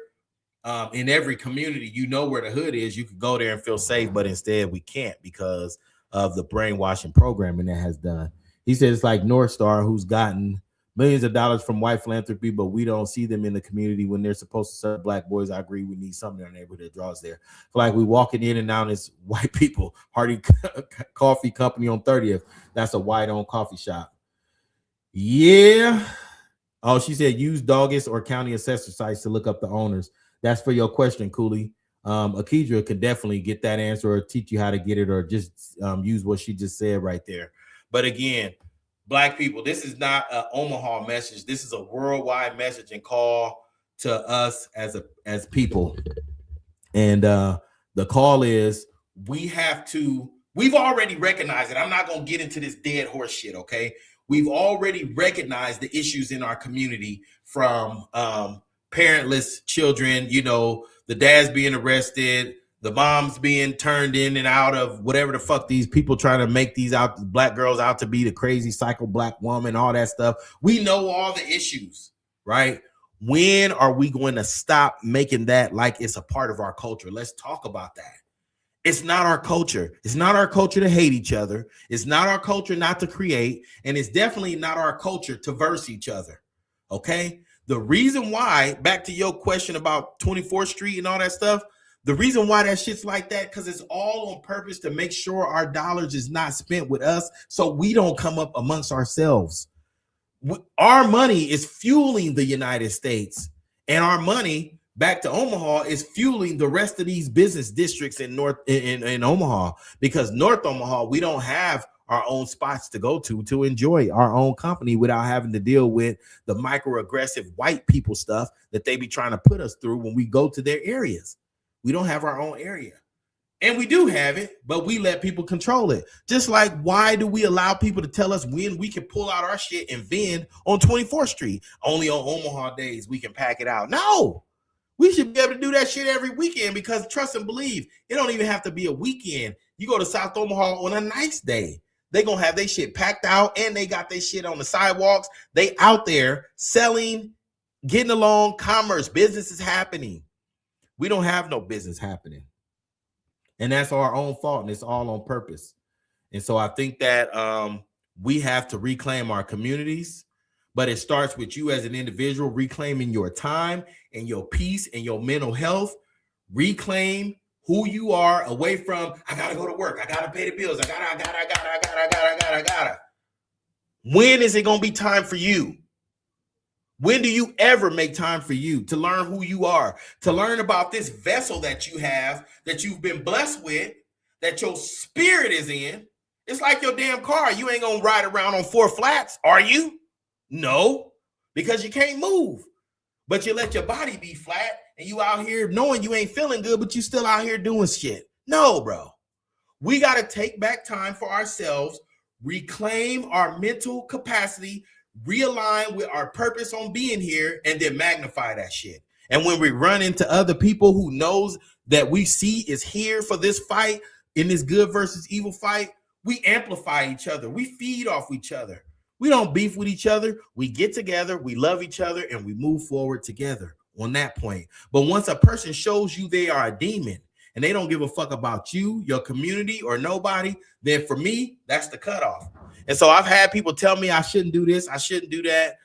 in every community, you know where the hood is, you could go there and feel safe, but instead we can't because of the brainwashing programming that has done. He said it's like North Star, who's gotten millions of dollars from white philanthropy, but we don't see them in the community when they're supposed to serve black boys. I agree. We need something in our neighborhood that draws there. Like we walking in and out as white people. Hardy Coffee Company on 30th. That's a white-owned coffee shop. Yeah. Oh, she said use Doggist or county assessor sites to look up the owners. That's for your question, Cooley. Akidra could definitely get that answer or teach you how to get it, or just use what she just said right there. But again, black people, this is not an Omaha message. This is a worldwide message and call to us as people. And the call is we've already recognized it. I'm not going to get into this dead horse shit, okay? We've already recognized the issues in our community, from parentless children, you know, the dads being arrested, the moms being turned in and out of whatever the fuck these people trying to make these black girls out to be, the crazy psycho black woman, all that stuff. We know all the issues, right? When are we going to stop making that like it's a part of our culture? Let's talk about that. It's not our culture. It's not our culture to hate each other. It's not our culture not to create. And it's definitely not our culture to verse each other. Okay? The reason why, back to your question about 24th Street and all that stuff, the reason why that shit's like that, because it's all on purpose to make sure our dollars is not spent with us, so we don't come up amongst ourselves. Our money is fueling the United States, and our money back to Omaha is fueling the rest of these business districts in in Omaha, because North Omaha, we don't have our own spots to go to enjoy our own company without having to deal with the microaggressive white people stuff that they be trying to put us through when we go to their areas. We don't have our own area. And we do have it, but we let people control it. Just like, why do we allow people to tell us when we can pull out our shit and vend on 24th Street? Only on Omaha days we can pack it out. No, we should be able to do that shit every weekend, because trust and believe, it don't even have to be a weekend. You go to South Omaha on a nice day, they gonna have their shit packed out, and they got their shit on the sidewalks. They out there selling, getting along, commerce, business is happening. We don't have no business happening. And that's our own fault, and it's all on purpose. And so I think that we have to reclaim our communities, but it starts with you as an individual reclaiming your time and your peace and your mental health. Reclaim who you are away from, I gotta go to work, I gotta pay the bills, I gotta. When is it gonna be time for you? When do you ever make time for you to learn who you are, to learn about this vessel that you have, that you've been blessed with, that your spirit is in? It's like your damn car. You ain't gonna ride around on 4 flats, are you? No, because you can't move. But you let your body be flat and you out here knowing you ain't feeling good, but you still out here doing shit. No, bro. We got to take back time for ourselves, reclaim our mental capacity, realign with our purpose on being here, and then magnify that shit. And when we run into other people who knows that we see is here for this fight, in this good versus evil fight, we amplify each other. We feed off each other. We don't beef with each other. We get together, we love each other, and we move forward together on that point. But once a person shows you they are a demon and they don't give a fuck about you, your community, or nobody, then for me, that's the cutoff. And so I've had people tell me I shouldn't do this, I shouldn't do that.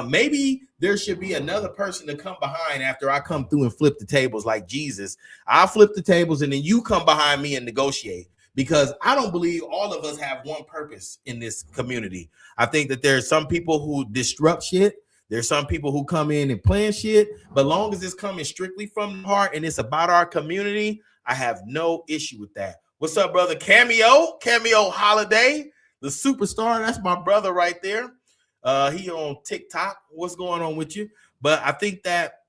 Maybe there should be another person to come behind after I come through and flip the tables like Jesus. I'll flip the tables and then you come behind me and negotiate. Because I don't believe all of us have one purpose in this community. I think that there's some people who disrupt shit. There's some people who come in and plan shit. But long as it's coming strictly from the heart and it's about our community, I have no issue with that. What's up, brother? Cameo Holiday, the superstar. That's my brother right there. He on TikTok. What's going on with you? But I think that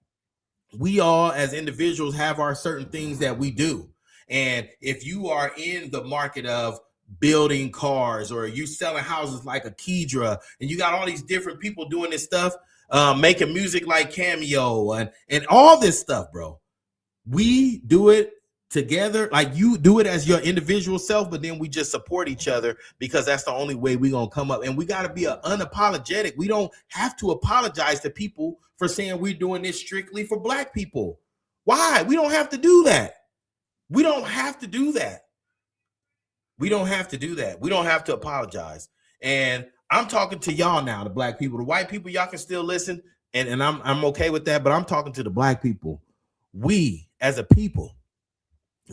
we all as individuals have our certain things that we do. And if you are in the market of building cars, or you selling houses like a Kedra, and you got all these different people doing this stuff, making music like Cameo and all this stuff, bro, we do it together. Like, you do it as your individual self, but then we just support each other, because that's the only way we're gonna come up. And we got to be unapologetic. We don't have to apologize to people for saying we're doing this strictly for Black people. Why? We don't have to do that. We don't have to do that. We don't have to do that. We don't have to apologize. And I'm talking to y'all now, the Black people. The white people, y'all can still listen, and I'm okay with that, but I'm talking to the Black people. We, as a people,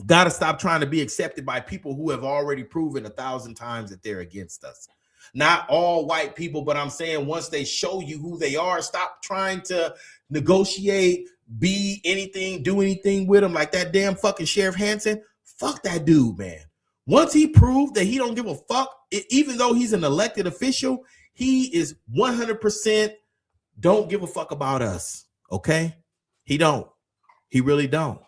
got to stop trying to be accepted by people who have already proven 1,000 times that they're against us. Not all white people, but I'm saying once they show you who they are, stop trying to negotiate, be anything, do anything with them, like that damn fucking Sheriff Hansen. Fuck that dude, man. Once he proved that he don't give a fuck, even though he's an elected official, he is 100% don't give a fuck about us. Okay? He don't. He really don't.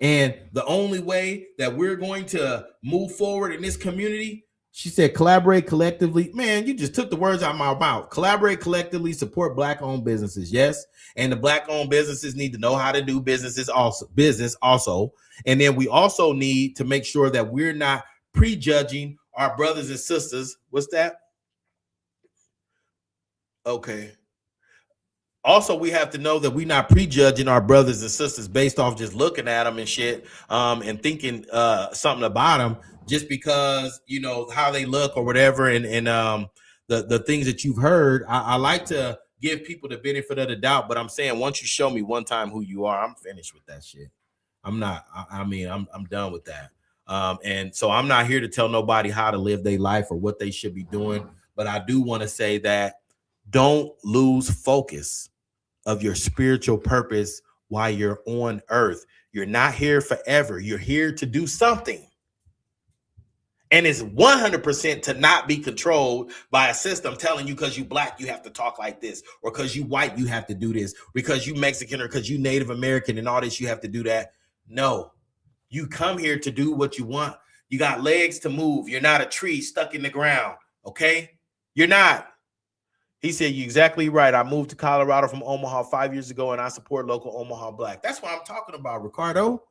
And the only way that we're going to move forward in this community, she said, collaborate collectively. Man, you just took the words out of my mouth. Collaborate collectively, support Black-owned businesses. Yes. And the Black-owned businesses need to know how to do business also. And then we also need to make sure that we're not prejudging our brothers and sisters. What's that? Okay. Also, we have to know that we're not prejudging our brothers and sisters based off just looking at them and shit, and thinking something about them just because, you know, how they look or whatever. And the things that you've heard, I like to give people the benefit of the doubt. But I'm saying, once you show me one time who you are, I'm finished with that shit. I'm not. I'm done with that. And so I'm not here to tell nobody how to live their life or what they should be doing. But I do want to say that don't lose focus of your spiritual purpose while you're on earth. You're not here forever. You're here to do something. And it's 100% to not be controlled by a system telling you because you Black, you have to talk like this, or because you white, you have to do this, because you Mexican, or because you Native American and all this, you have to do that. No, you come here to do what you want. You got legs to move. You're not a tree stuck in the ground. Okay. You're not. He said, you're exactly right. I moved to Colorado from Omaha 5 years ago, and I support local Omaha Black. That's what I'm talking about, Ricardo.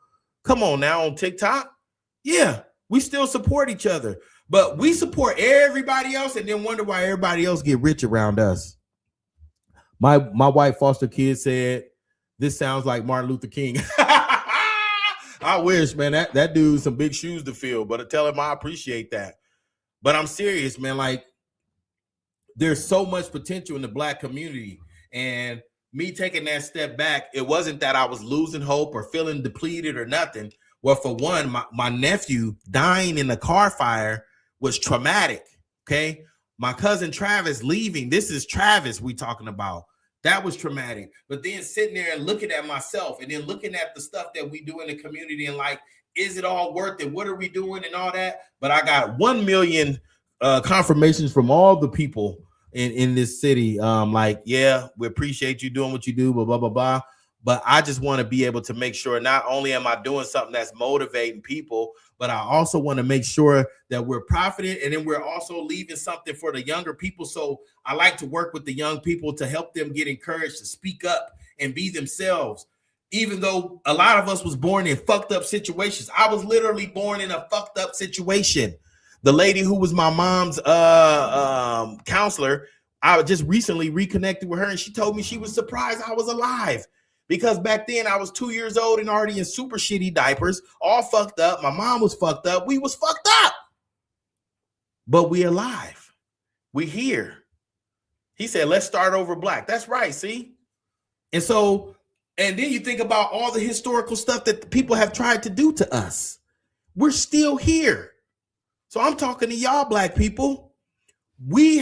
Come on now on TikTok. Yeah, we still support each other, but we support everybody else and then wonder why everybody else get rich around us. My white foster kid said, this sounds like Martin Luther King. I wish, man, that dude's some big shoes to fill, but I tell him I appreciate that. But I'm serious, man. Like, there's so much potential in the Black community, and me taking that step back, it wasn't that I was losing hope or feeling depleted or nothing. Well, for one, my nephew dying in the car fire was traumatic. Okay. My cousin Travis leaving. This is Travis we talking about. That was traumatic. But then sitting there and looking at myself and then looking at the stuff that we do in the community and like, is it all worth it? What are we doing and all that? But I got 1 million confirmations from all the people in this city. Like, yeah, we appreciate you doing what you do, blah, blah, blah, blah. But I just want to be able to make sure not only am I doing something that's motivating people, but I also want to make sure that we're profiting and then we're also leaving something for the younger people. So I like to work with the young people to help them get encouraged to speak up and be themselves. Even though a lot of us was born in fucked up situations. I was literally born in a fucked up situation. The lady who was my mom's counselor, I just recently reconnected with her and she told me she was surprised I was alive. Because back then I was 2 years old and already in super shitty diapers, all fucked up. My mom was fucked up. We was fucked up. But we alive. We here. He said, let's start over black. That's right, see? And so, and then you think about all the historical stuff that the people have tried to do to us. We're still here. So I'm talking to y'all black people. We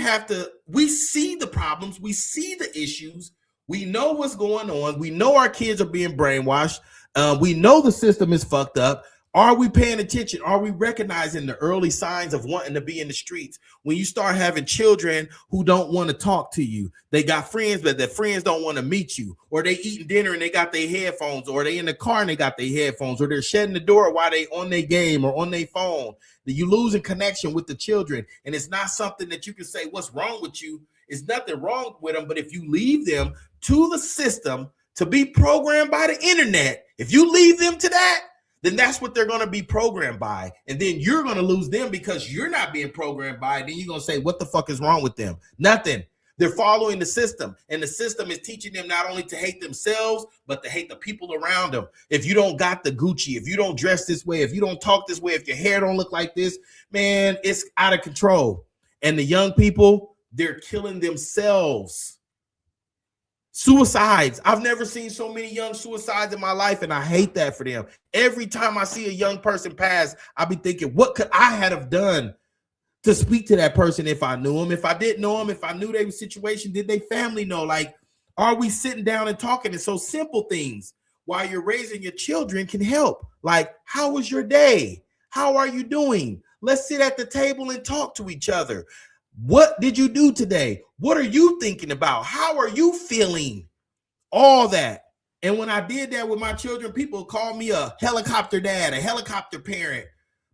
see the problems. We see the issues. We know what's going on. We know our kids are being brainwashed. We know the system is fucked up. Are we paying attention? Are we recognizing the early signs of wanting to be in the streets? When you start having children who don't want to talk to you, they got friends, but their friends don't want to meet you, or they eating dinner and they got their headphones, or they in the car and they got their headphones, or they're shutting the door while they on their game or on their phone. You losing connection with the children, and it's not something that you can say, what's wrong with you? It's nothing wrong with them, but if you leave them to the system to be programmed by the internet, if you leave them to that, then that's what they're going to be programmed by. And then you're going to lose them because you're not being programmed by it. Then you're going to say, what the fuck is wrong with them? Nothing. They're following the system, and the system is teaching them not only to hate themselves, but to hate the people around them. If you don't got the Gucci, if you don't dress this way, if you don't talk this way, if your hair don't look like this, man, it's out of control. And the young people, they're killing themselves. Suicides. I've never seen so many young suicides in my life, and I hate that for them. Every time I see a young person pass, I'll be thinking, what could I have done to speak to that person if I knew him? If I didn't know him, if I knew their situation, did they family know? Like, are we sitting down and talking? And so simple things while you're raising your children can help. Like, how was your day? How are you doing? Let's sit at the table and talk to each other. What did you do today? What are you thinking about? How are you feeling? All that. And when I did that with my children, people called me a helicopter dad, a helicopter parent.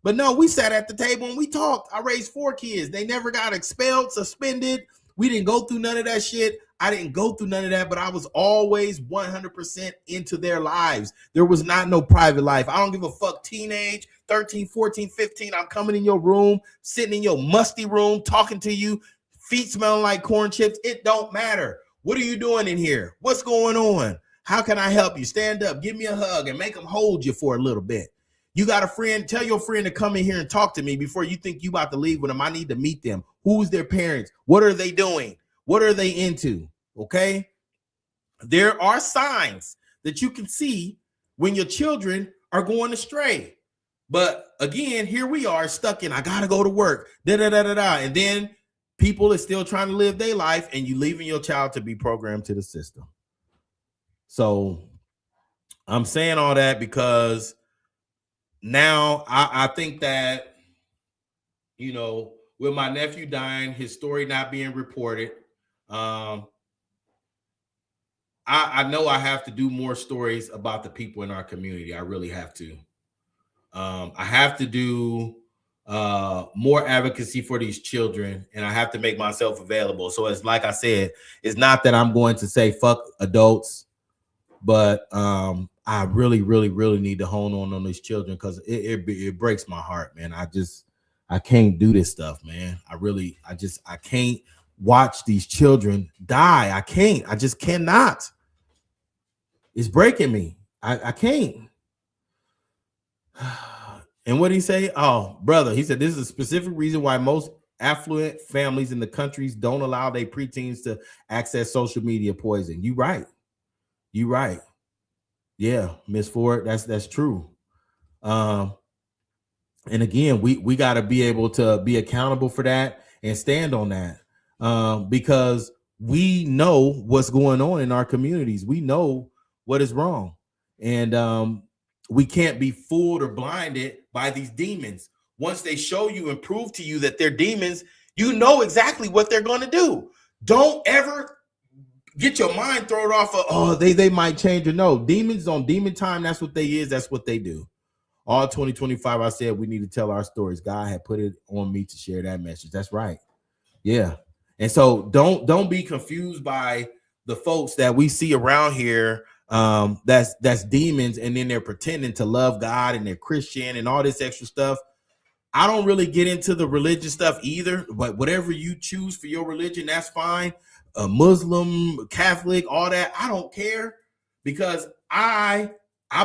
But no, we sat at the table and we talked. I raised 4 kids. They never got expelled, suspended. We didn't go through none of that shit. I didn't go through none of that, but I was always 100% into their lives. There was not no private life. I don't give a fuck. Teenage, 13, 14, 15. I'm coming in your room, sitting in your musty room, talking to you, feet smelling like corn chips. It don't matter. What are you doing in here? What's going on? How can I help you? Stand up, give me a hug, and make them hold you for a little bit. You got a friend, tell your friend to come in here and talk to me before you think you about to leave with them. I need to meet them. Who's their parents? What are they doing? What are they into? Okay. There are signs that you can see when your children are going astray. But again, here we are stuck in, I got to go to work. And then people are still trying to live their life and you leaving your child to be programmed to the system. So I'm saying all that because now I think that, you know, with my nephew dying, his story not being reported, I know I have to do more stories about the people in our community. I really have to. I have to do more advocacy for these children, and I have to make myself available. So it's like I said, it's not that I'm going to say fuck adults, but I really, really, really need to hone on these children because it breaks my heart, man. I can't do this stuff, man. I can't watch these children die. I just cannot. It's breaking me. I can't. And what did he say? Oh, brother, he said, this is a specific reason why most affluent families in the countries don't allow their preteens to access social media poison. You right. You right. Yeah, Miss Ford, that's true. And again, we got to be able to be accountable for that and stand on that, because we know what's going on in our communities. We know what is wrong, and we can't be fooled or blinded by these demons. Once they show you and prove to you that they're demons, you know exactly what they're going to do. Don't ever get your mind thrown off of, oh, they might change or no. Demons on demon time, that's what they is. That's what they do. All 2025, I said we need to tell our stories. God had put it on me to share that message. That's right. Yeah. And so don't be confused by the folks that we see around here, that's demons, and then they're pretending to love God and they're Christian and all this extra stuff. I don't really get into the religious stuff either, but whatever you choose for your religion, that's fine. Muslim, Catholic, all that, I don't care, because I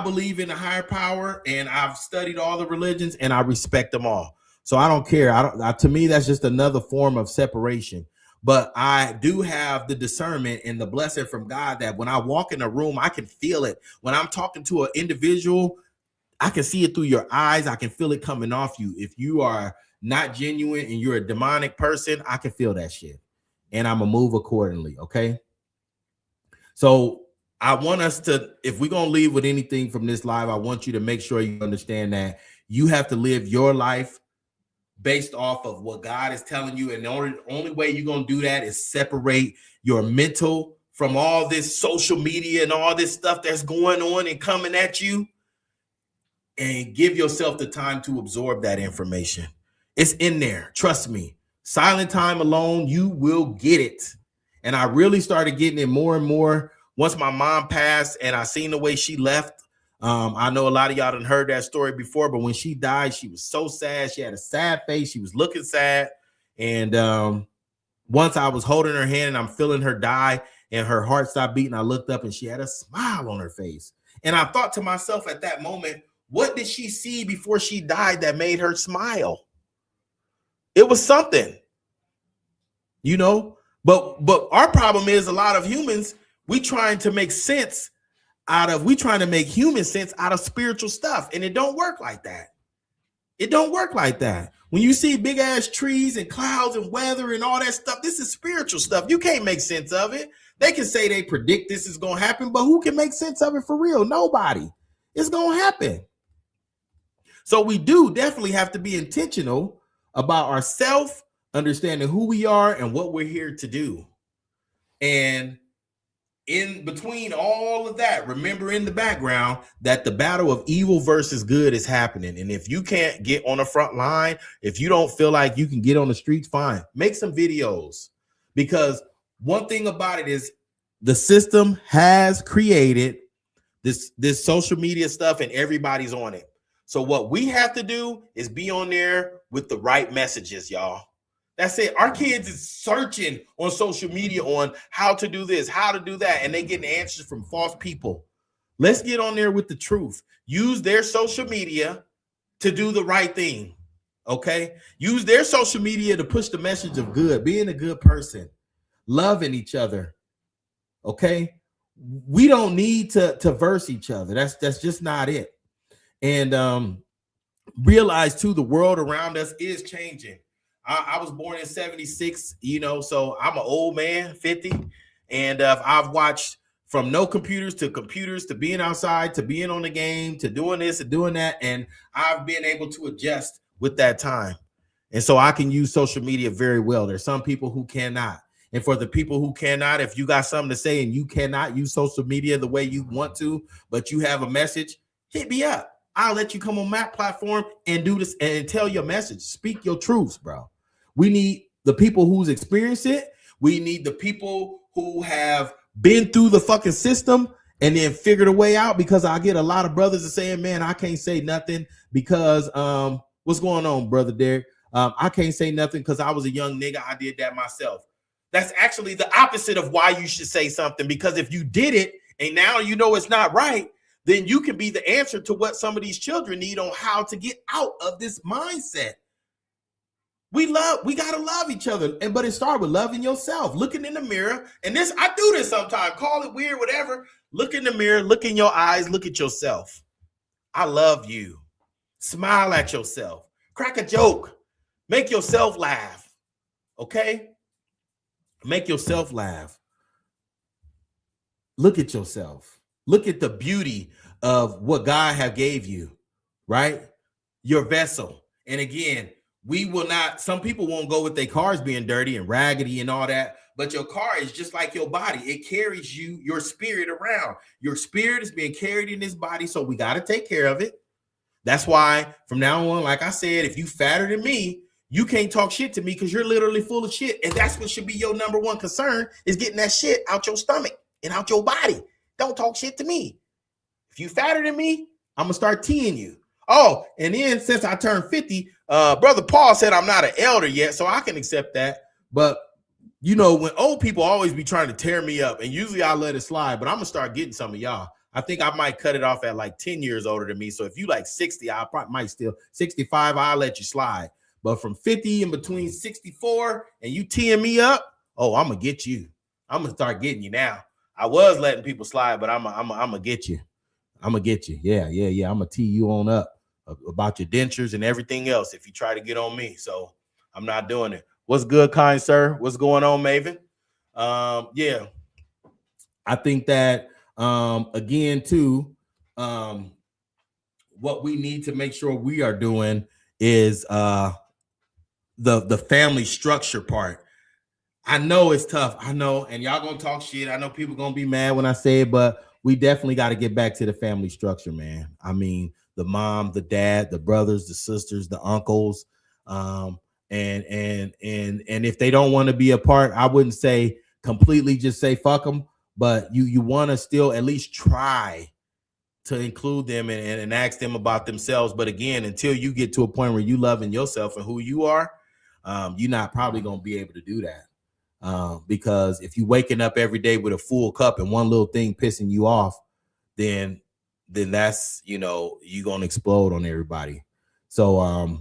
believe in a higher power, and I've studied all the religions and I respect them all. So I don't care. To me, that's just another form of separation. But I do have the discernment and the blessing from God that when I walk in a room, I can feel it. When I'm talking to an individual, I can see it through your eyes. I can feel it coming off you. If you are not genuine and you're a demonic person, I can feel that shit. And I'm going to move accordingly, okay? So I want us to, if we're going to leave with anything from this live, I want you to make sure you understand that you have to live your life based off of what God is telling you. And the only way you're going to do that is separate your mental from all this social media and all this stuff that's going on and coming at you, and give yourself the time to absorb that information. It's in there. Trust me. Silent time alone, you will get it. And I really started getting it more and more once my mom passed and I seen the way she left. I know a lot of y'all done heard that story before, but when she died, she was so sad. She had a sad face. She was looking sad. And once I was holding her hand and I'm feeling her die and her heart stopped beating, I looked up and she had a smile on her face. And I thought to myself at that moment, what did she see before she died that made her smile? It was something, you know, but our problem is a lot of humans, we trying to make human sense out of spiritual stuff. And it don't work like that. It don't work like that. When you see big ass trees and clouds and weather and all that stuff, this is spiritual stuff. You can't make sense of it. They can say they predict this is going to happen, but who can make sense of it for real? Nobody. It's going to happen. So we do definitely have to be intentional about ourselves, understanding who we are and what we're here to do. And in between all of that, remember in the background that the battle of evil versus good is happening. And if you can't get on the front line, if you don't feel like you can get on the streets, fine, make some videos. Because one thing about it is the system has created this social media stuff and everybody's on it. So what we have to do is be on there with the right messages, y'all. That's it. Our kids is searching on social media on how to do this, how to do that, and they getting answers from false people. Let's get on there with the truth. Use their social media to do the right thing, okay? Use their social media to push the message of good, being a good person, loving each other, okay? We don't need to verse each other. That's just not it. And realize too, the world around us is changing. I was born in 76, you know, so I'm an old man, 50. And I've watched from no computers to being outside, to being on the game, to doing this and doing that. And I've been able to adjust with that time. And so I can use social media very well. There's some people who cannot. And for the people who cannot, if you got something to say and you cannot use social media the way you want to, but you have a message, hit me up. I'll let you come on my platform and do this and tell your message. Speak your truths, bro. We need the people who's experienced it. We need the people who have been through the fucking system and then figured a way out, because I get a lot of brothers that saying, man, I can't say nothing because what's going on, brother Derek? I can't say nothing because I was a young nigga. I did that myself. That's actually the opposite of why you should say something, because if you did it and now you know it's not right, then you can be the answer to what some of these children need on how to get out of this mindset. We got to love each other. But it starts with loving yourself, looking in the mirror. And this, I do this sometimes, call it weird, whatever. Look in the mirror, look in your eyes, look at yourself. I love you. Smile at yourself. Crack a joke. Make yourself laugh. Okay? Make yourself laugh. Look at yourself. Look at the beauty of what God have gave you, right? Your vessel. And again, we will not, some people won't go with their cars being dirty and raggedy and all that, but your car is just like your body. It carries you, your spirit around. Your spirit is being carried in this body, so we got to take care of it. That's why from now on, like I said, if you fatter than me, you can't talk shit to me because you're literally full of shit. And that's what should be your number one concern, is getting that shit out your stomach and out your body. Don't talk shit to me. If you fatter than me, I'm going to start teeing you. Oh, and then since I turned 50, Brother Paul said I'm not an elder yet, so I can accept that. But, you know, when old people always be trying to tear me up, and usually I let it slide, but I'm going to start getting some of y'all. I think I might cut it off at like 10 years older than me. So if you like 60, I probably might still 65, I'll let you slide. But from 50 and between 64 and you teeing me up, oh, I'm going to get you. I'm going to start getting you now. I was letting people slide, but I'm going to get you. I'm going to get you. Yeah. I'm going to tee you on up about your dentures and everything else if you try to get on me. So I'm not doing it. What's good, kind sir? What's going on, Maven? Yeah. I think that, again, too, what we need to make sure we are doing is the family structure part. I know it's tough. I know, and y'all gonna talk shit. I know people gonna be mad when I say it, but we definitely got to get back to the family structure, man. I mean, the mom, the dad, the brothers, the sisters, the uncles, and if they don't want to be a part, I wouldn't say completely just say fuck them, but you want to still at least try to include them and ask them about themselves. But again, until you get to a point where you loving yourself and who you are, you're not probably going to be able to do that. Because if you waking up every day with a full cup and one little thing pissing you off, then that's, you know, you're going to explode on everybody. So,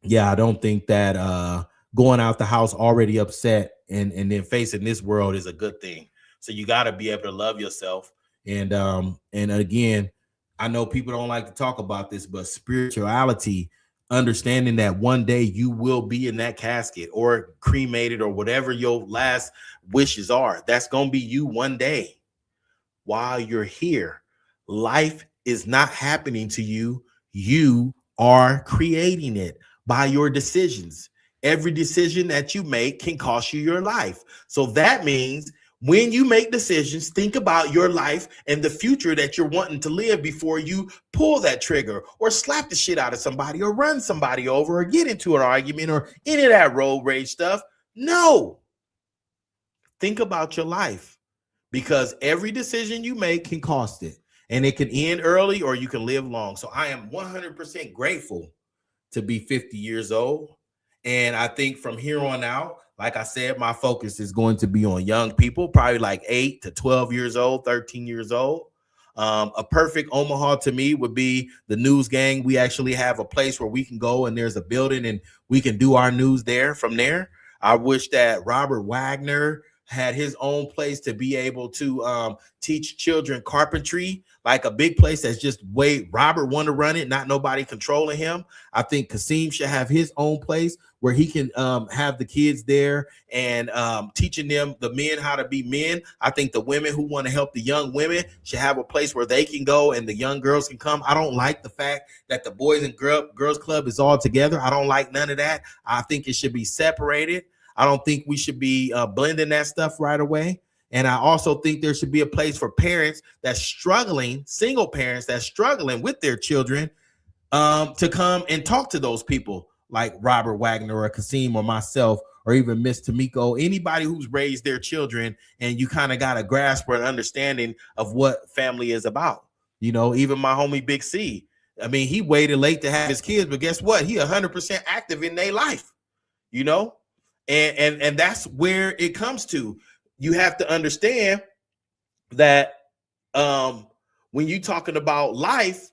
yeah, I don't think that going out the house already upset and then facing this world is a good thing. So you got to be able to love yourself. And again, I know people don't like to talk about this, but spirituality, understanding that one day you will be in that casket or cremated or whatever your last wishes are. That's going to be you one day. While you're here, life is not happening to you. You are creating it by your decisions. Every decision that you make can cost you your life. So that means when you make decisions, think about your life and the future that you're wanting to live before you pull that trigger or slap the shit out of somebody or run somebody over or get into an argument or any of that road rage stuff. No. Think about your life, because every decision you make can cost it, and it can end early or you can live long. So I am 100% grateful to be 50 years old. And I think from here on out, like I said, my focus is going to be on young people, probably like 8 to 12 years old, 13 years old. A perfect Omaha to me would be the News Gang. We actually have a place where we can go and there's a building and we can do our news there from there. I wish that Robert Wagner had his own place to be able to teach children carpentry, like a big place that's just way Robert want to run it, not nobody controlling him. I think Kasim should have his own place where he can have the kids there and teaching them, the men, how to be men. I think the women who want to help the young women should have a place where they can go and the young girls can come. I don't like the fact that the Boys and Girls Club is all together. I don't like none of that. I think it should be separated. I don't think we should be blending that stuff right away. And I also think there should be a place for parents that's struggling, single parents that's struggling with their children, to come and talk to those people like Robert Wagner or Kasim or myself or even Miss Tamiko, anybody who's raised their children, and you kind of got a grasp or an understanding of what family is about. You know, even my homie Big C. I mean, he waited late to have his kids, but guess what? He 100% active in their life, you know? And that's where it comes to. You have to understand that when you're talking about life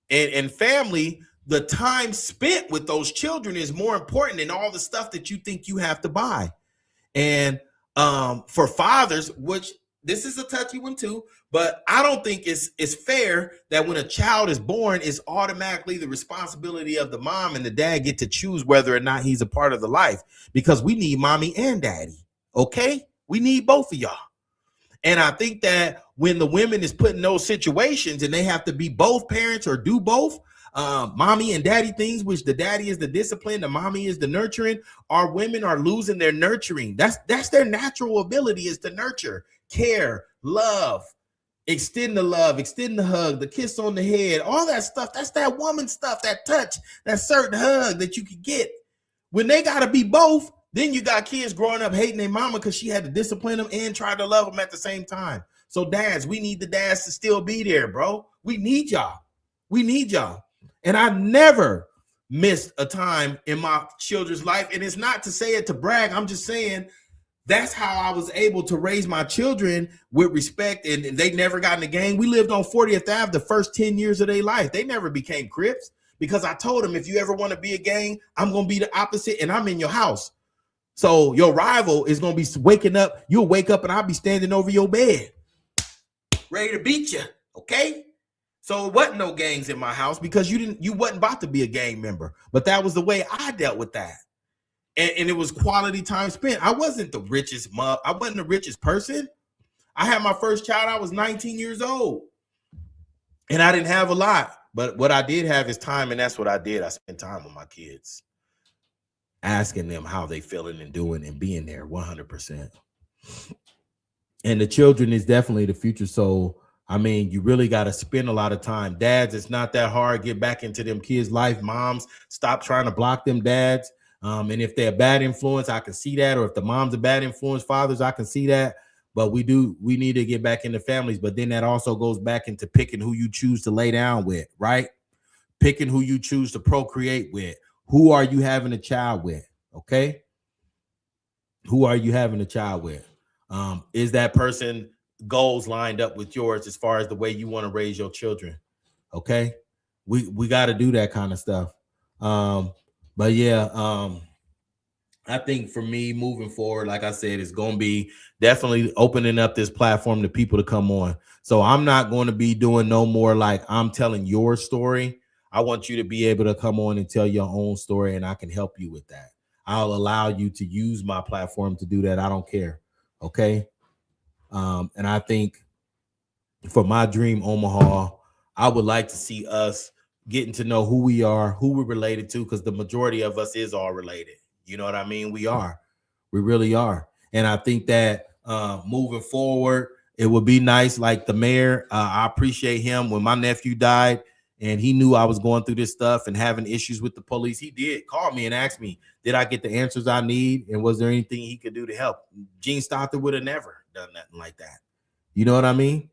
and family, the time spent with those children is more important than all the stuff that you think you have to buy. And for fathers, which this is a touchy one too, but I don't think it's fair that when a child is born, it's automatically the responsibility of the mom and the dad get to choose whether or not he's a part of the life, because we need mommy and daddy. Okay, we need both of y'all. And I think that when the women is put in those situations and they have to be both parents or do both, mommy and daddy things, which the daddy is the discipline, the mommy is the nurturing, our women are losing their nurturing. That's their natural ability, is to nurture, care, love, extend the hug, the kiss on the head, all that stuff. That's that woman stuff, that touch, that certain hug that you can get. When they got to be both, then you got kids growing up hating their mama because she had to discipline them and try to love them at the same time. So dads, we need the dads to still be there, bro. We need y'all. We need y'all. And I never missed a time in my children's life. And it's not to say it to brag. I'm just saying that's how I was able to raise my children with respect. And they never got in the gang. We lived on 40th Ave the first 10 years of their life. They never became Crips because I told them, if you ever want to be a gang, I'm going to be the opposite and I'm in your house. So your rival is going to be waking up. You'll wake up and I'll be standing over your bed, ready to beat you. Okay. So it wasn't no gangs in my house because you wasn't about to be a gang member. But that was the way I dealt with that. And it was quality time spent. I wasn't the richest I wasn't the richest person. I had my first child. I was 19 years old. And I didn't have a lot. But what I did have is time. And that's what I did. I spent time with my kids, asking them how they feeling and doing and being there 100%. And the children is definitely the future. So, I mean, you really got to spend a lot of time. Dads, it's not that hard. Get back into them kids' life. Moms, stop trying to block them dads. And if they're a bad influence, I can see that. Or if the mom's a bad influence, fathers, I can see that. But we need to get back into families. But then that also goes back into picking who you choose to lay down with, right? Picking who you choose to procreate with. Who are you having a child with? Okay. Who are you having a child with? Is that person goals lined up with yours as far as the way you want to raise your children? Okay. We got to do that kind of stuff. But yeah, I think for me moving forward, like I said, it's going to be definitely opening up this platform to people to come on. So I'm not going to be doing no more like I'm telling your story. I want you to be able to come on and tell your own story, and I can help you with that. I'll allow you to use my platform to do that. I don't care. Okay. And I think for my dream Omaha, I would like to see us getting to know who we are, who we're related to, because the majority of us is all related. You know what I mean? We are. We really are. And I think that moving forward, it would be nice. Like the mayor, I appreciate him. When my nephew died and he knew I was going through this stuff and having issues with the police, he did call me and ask me, did I get the answers I need? And was there anything he could do to help? Gene Stockton would have never done nothing like that. You know what I mean?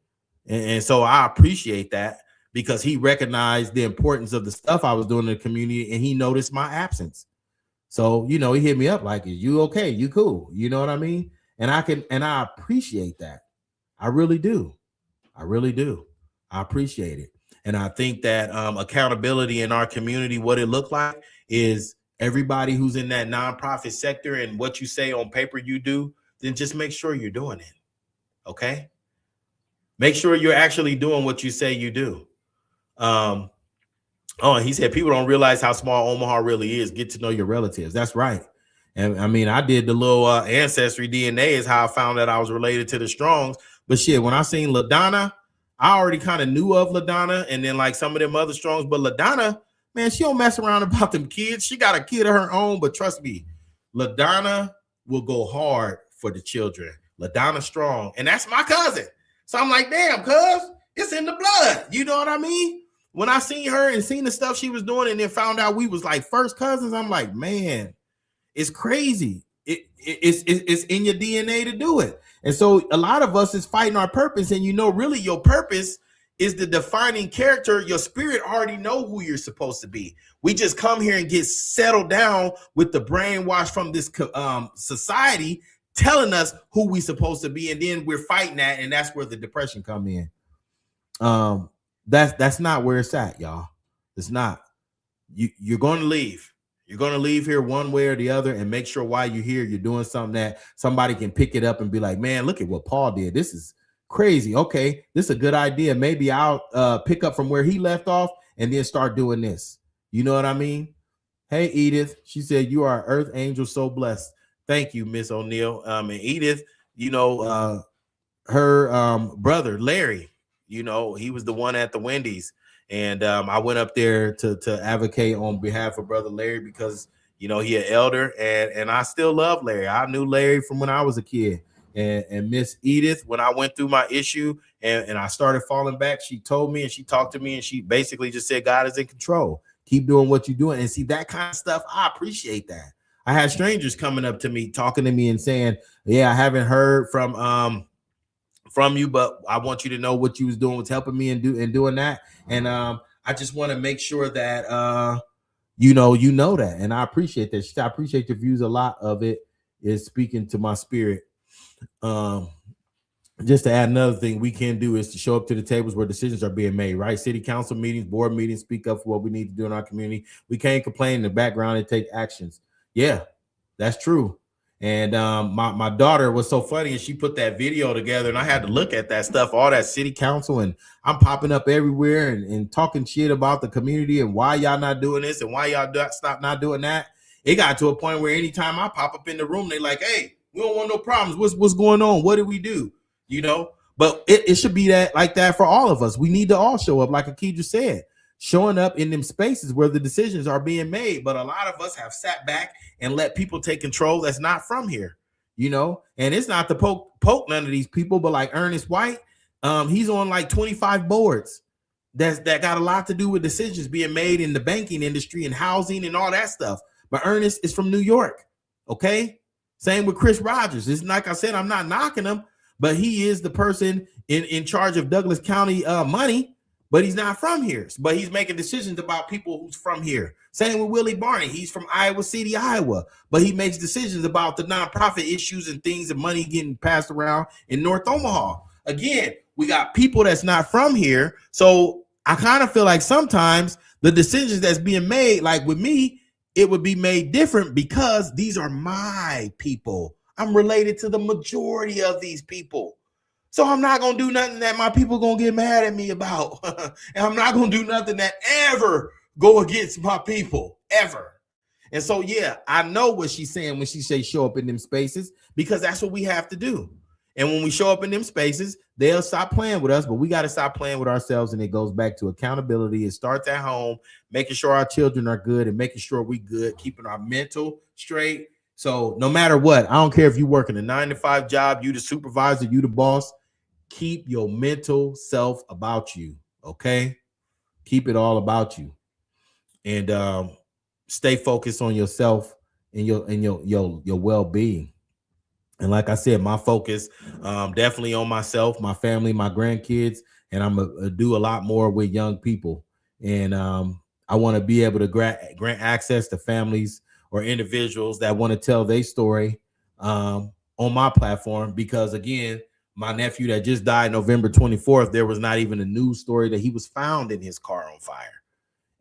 And so I appreciate that because he recognized the importance of the stuff I was doing in the community and he noticed my absence. So, you know, he hit me up like, you okay? You cool? You know what I mean? And I appreciate that. I really do. I really do. I appreciate it. And I think that accountability in our community, what it looked like is everybody who's in that nonprofit sector and what you say on paper you do, then just make sure you're doing it. Okay? Make sure you're actually doing what you say you do. He said people don't realize how small Omaha really is. Get to know your relatives. That's right. And I mean, I did the little ancestry DNA is how I found that I was related to the Strongs. But shit, when I seen LaDonna, I already kind of knew of LaDonna and then like some of them other Strongs. But LaDonna, man, she don't mess around about them kids. She got a kid of her own. But trust me, LaDonna will go hard for the children. LaDonna Strong. And that's my cousin. So I'm like, damn, cuz, it's in the blood. You know what I mean? When I seen her and seen the stuff she was doing and then found out we was like first cousins, I'm like, man, it's crazy. It's in your DNA to do it. And so a lot of us is fighting our purpose. And you know, really your purpose is the defining character. Your spirit already know who you're supposed to be. We just come here and get settled down with the brainwash from this society telling us who we supposed to be. And then we're fighting that. And that's where the depression come in. That's not where it's at, y'all. It's not. You're going to leave. You're going to leave here one way or the other, and make sure while you're here, you're doing something that somebody can pick it up and be like, man, look at what Paul did. This is Crazy. Okay, this is a good idea. Maybe I'll pick up from where he left off and then start doing this. You know what I mean? Hey, Edith. She said, you are an earth angel, so blessed. Thank you, Miss O'Neill. And Edith, you know, her brother, Larry, you know, he was the one at the Wendy's. And I went up there to advocate on behalf of brother Larry because, you know, he an elder and I still love Larry. I knew Larry from when I was a kid. And Miss Edith, when I went through my issue and I started falling back, she told me and she talked to me and she basically just said, God is in control. Keep doing what you're doing. And see, that kind of stuff, I appreciate that. I had strangers coming up to me, talking to me and saying, yeah, I haven't heard from you, but I want you to know what you was doing was helping me and doing that. And I just want to make sure that you know that. And I appreciate that. I appreciate your views. A lot of it is speaking to my spirit. Just to add another thing we can do is to show up to the tables where decisions are being made, right? City council meetings, board meetings, speak up for what we need to do in our community. We can't complain in the background and take actions. Yeah, that's true. And my daughter was so funny and she put that video together and I had to look at that stuff, all that city council, and I'm popping up everywhere and talking shit about the community and why y'all not doing this and why y'all stop not doing that. It got to a point where anytime I pop up in the room, they like, hey, we don't want no problems. What's going on? What did we do? You know, but it should be that like that for all of us. We need to all show up, like Akidra said, showing up in them spaces where the decisions are being made. But a lot of us have sat back and let people take control that's not from here, you know, and it's not to poke none of these people, but like Ernest White, he's on like 25 boards that got a lot to do with decisions being made in the banking industry and housing and all that stuff. But Ernest is from New York. OK, same with Chris Rogers. It's like I said, I'm not knocking him, but he is the person in charge of Douglas County money, but he's not from here. But he's making decisions about people who's from here. Same with Willie Barney. He's from Iowa City, Iowa, but he makes decisions about the nonprofit issues and things and money getting passed around in North Omaha. Again, we got people that's not from here. So I kind of feel like sometimes the decisions that's being made, like with me, it would be made different because these are my people. I'm related to the majority of these people. So I'm not going to do nothing that my people going to get mad at me about. And I'm not going to do nothing that ever go against my people, ever. And so, yeah, I know what she's saying when she says show up in them spaces, because that's what we have to do. And when we show up in them spaces, they'll stop playing with us, but we got to stop playing with ourselves. And it goes back to accountability. It starts at home, making sure our children are good and making sure we good, keeping our mental straight. So no matter what, I don't care if you work in a 9-to-5 job, you the supervisor, you the boss, keep your mental self about you, okay? Keep it all about you. And stay focused on yourself and your well-being. And like I said, my focus definitely on myself, my family, my grandkids, and I'm gonna do a lot more with young people. And I want to be able to grant access to families or individuals that want to tell their story on my platform, because again, my nephew that just died November 24th, there was not even a news story that he was found in his car on fire.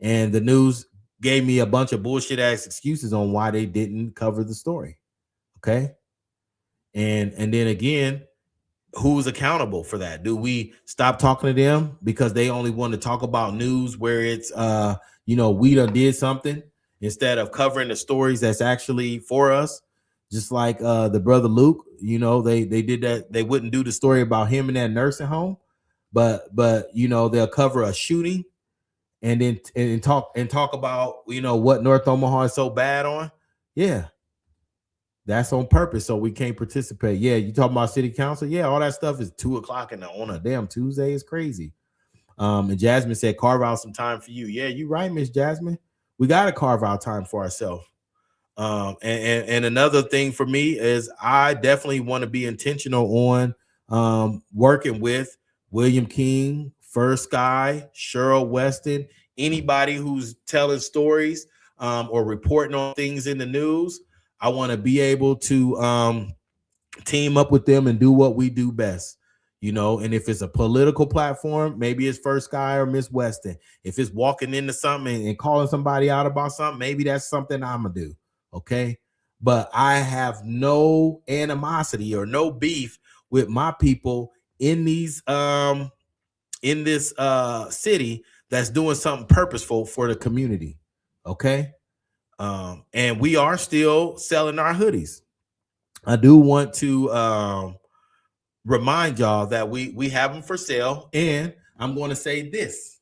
And the news gave me a bunch of bullshit ass excuses on why they didn't cover the story. Okay. And then again, who's accountable for that? Do we stop talking to them because they only want to talk about news where it's we done did something, instead of covering the stories that's actually for us? Just like the brother Luke, they did that. They wouldn't do the story about him in that nursing home, but they'll cover a shooting and then talk about what North Omaha is so bad on. Yeah, that's on purpose, so we can't participate. Yeah, you talking about city council? Yeah, all that stuff is 2:00 on a damn Tuesday. Is crazy. And Jasmine said, carve out some time for you. Yeah, you're right, Miss Jasmine. We got to carve out time for ourselves. And another thing for me is I definitely want to be intentional on working with William King, First Sky, Cheryl Weston, anybody who's telling stories or reporting on things in the news. I want to be able to team up with them and do what we do best. And if it's a political platform, maybe it's First Sky or Miss Weston. If it's walking into something and calling somebody out about something, maybe that's something I'm gonna do. Okay. But I have no animosity or no beef with my people in these in this city that's doing something purposeful for the community. Okay. And we are still selling our hoodies. I do want to remind y'all that we have them for sale, and I'm going to say this: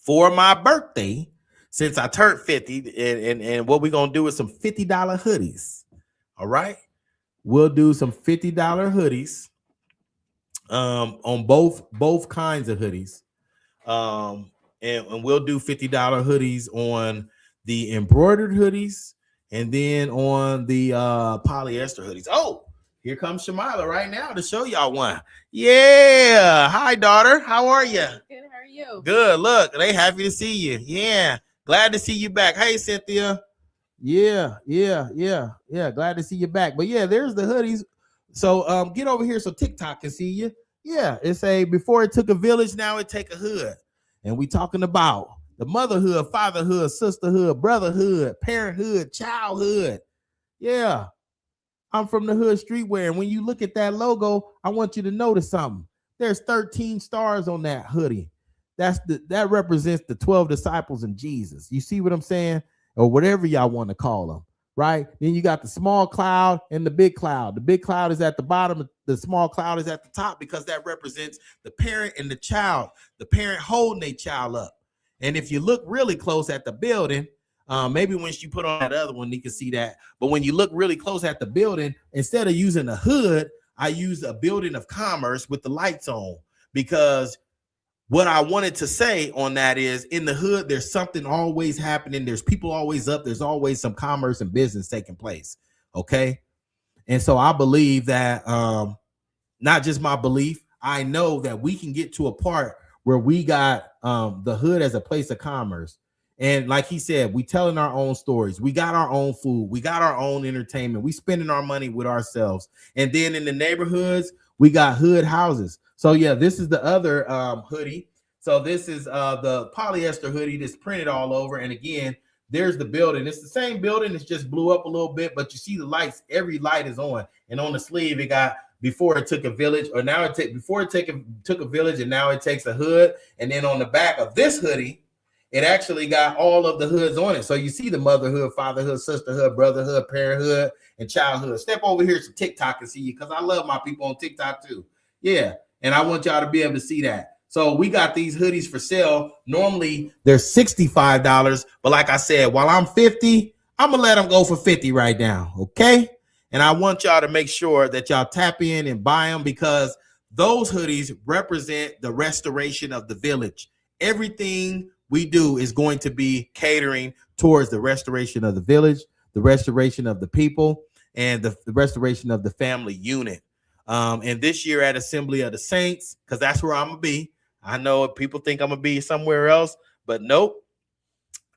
for my birthday, since I turned 50, and what we're gonna do is some $50 hoodies. All right, we'll do some $50 hoodies on both kinds of hoodies. And we'll do $50 hoodies on the embroidered hoodies, and then on the polyester hoodies. Oh, here comes Shamila right now to show y'all one. Yeah. Hi, daughter. How are you? Good. How are you? Good. Look, they happy to see you. Yeah. Glad to see you back. Hey, Cynthia. Yeah. Glad to see you back. But yeah, there's the hoodies. So get over here so TikTok can see you. Yeah, it's a before it took a village, now it take a hood. And we talking about the motherhood, fatherhood, sisterhood, brotherhood, parenthood, childhood. Yeah. I'm from the hood streetwear. And when you look at that logo, I want you to notice something. There's 13 stars on that hoodie. That represents the 12 disciples in Jesus. You see what I'm saying? Or whatever y'all want to call them, right? Then you got the small cloud and the big cloud. The big cloud is at the bottom. The small cloud is at the top because that represents the parent and the child. The parent holding their child up. And if you look really close at the building, maybe when you put on that other one, you can see that. But when you look really close at the building, instead of using a hood, I used a building of commerce with the lights on, because what I wanted to say on that is in the hood, there's something always happening. There's people always up. There's always some commerce and business taking place. Okay. And so I believe that not just my belief, I know that we can get to a part where we got the hood as a place of commerce. And like he said, we telling our own stories. We got our own food. We got our own entertainment. We spending our money with ourselves. And then in the neighborhoods, we got hood houses. So yeah, this is the other hoodie. So this is the polyester hoodie that's printed all over. And again, there's the building. It's the same building. It's just blew up a little bit, but you see the lights. Every light is on. And on the sleeve, it got before it took a village, or now it took a village, and now it takes a hood. And then on the back of this hoodie, it actually got all of the hoods on it. So you see the motherhood, fatherhood, sisterhood, brotherhood, parenthood, and childhood. Step over here to TikTok and see you, because I love my people on TikTok too. Yeah, and I want y'all to be able to see that. So we got these hoodies for sale. Normally they're $65, but like I said, while I'm 50, I'm gonna let them go for 50 right now, okay? And I want y'all to make sure that y'all tap in and buy them, because those hoodies represent the restoration of the village. Everything we do is going to be catering towards the restoration of the village, the restoration of the people, and the restoration of the family unit. And this year at Assembly of the Saints, because that's where I'm gonna be. I know people think I'm gonna be somewhere else, but nope.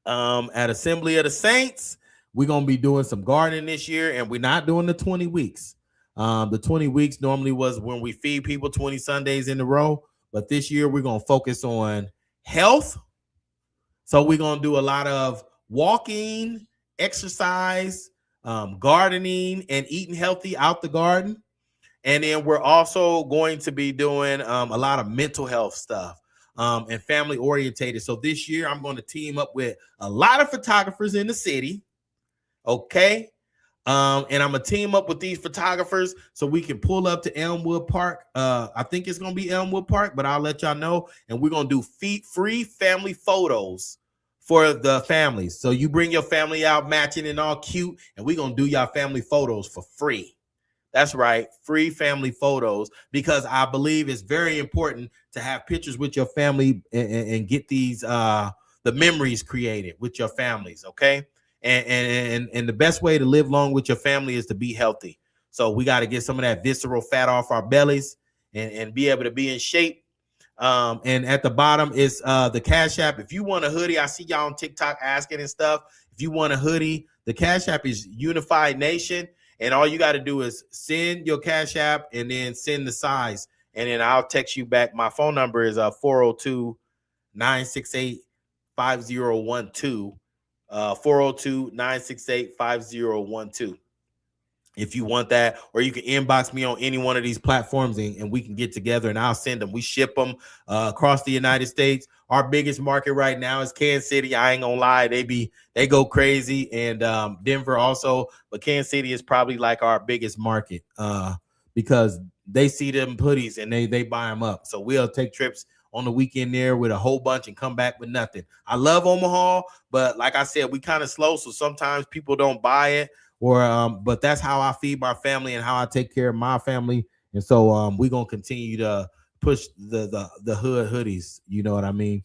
At Assembly of the Saints, we're gonna be doing some gardening this year, and we're not doing the 20 weeks. The 20 weeks normally was when we feed people 20 Sundays in a row, but this year we're gonna focus on health. So we're going to do a lot of walking, exercise, gardening, and eating healthy out the garden. And then we're also going to be doing a lot of mental health stuff and family orientated. So this year I'm going to team up with a lot of photographers in the city. Okay. And I'm going to team up with these photographers so we can pull up to Elmwood Park. I think it's going to be Elmwood Park, but I'll let y'all know. And we're going to do free family photos for the families. So you bring your family out matching and all cute, and we're going to do y'all family photos for free. That's right. Free family photos, because I believe it's very important to have pictures with your family and get these, the memories created with your families. Okay. And the best way to live long with your family is to be healthy. So we got to get some of that visceral fat off our bellies and be able to be in shape. And at the bottom is the Cash App. If you want a hoodie, I see y'all on TikTok asking and stuff. If you want a hoodie, the Cash App is Unified Nation. And all you got to do is send your Cash App and then send the size. And then I'll text you back. My phone number is 402-968-5012. 402-968-5012. if you want that, or you can inbox me on any one of these platforms and we can get together and I'll send them. We ship them across the United States. Our biggest market right now is Kansas City. I ain't gonna lie, they go crazy, and Denver also, but Kansas City is probably like our biggest market because they see them hoodies and they buy them up. So we'll take trips on the weekend there with a whole bunch and come back with nothing. I love Omaha, but like I said, we kind of slow, so sometimes people don't buy it. But that's how I feed my family and how I take care of my family. And so we're gonna continue to push the hood hoodies. You know what I mean?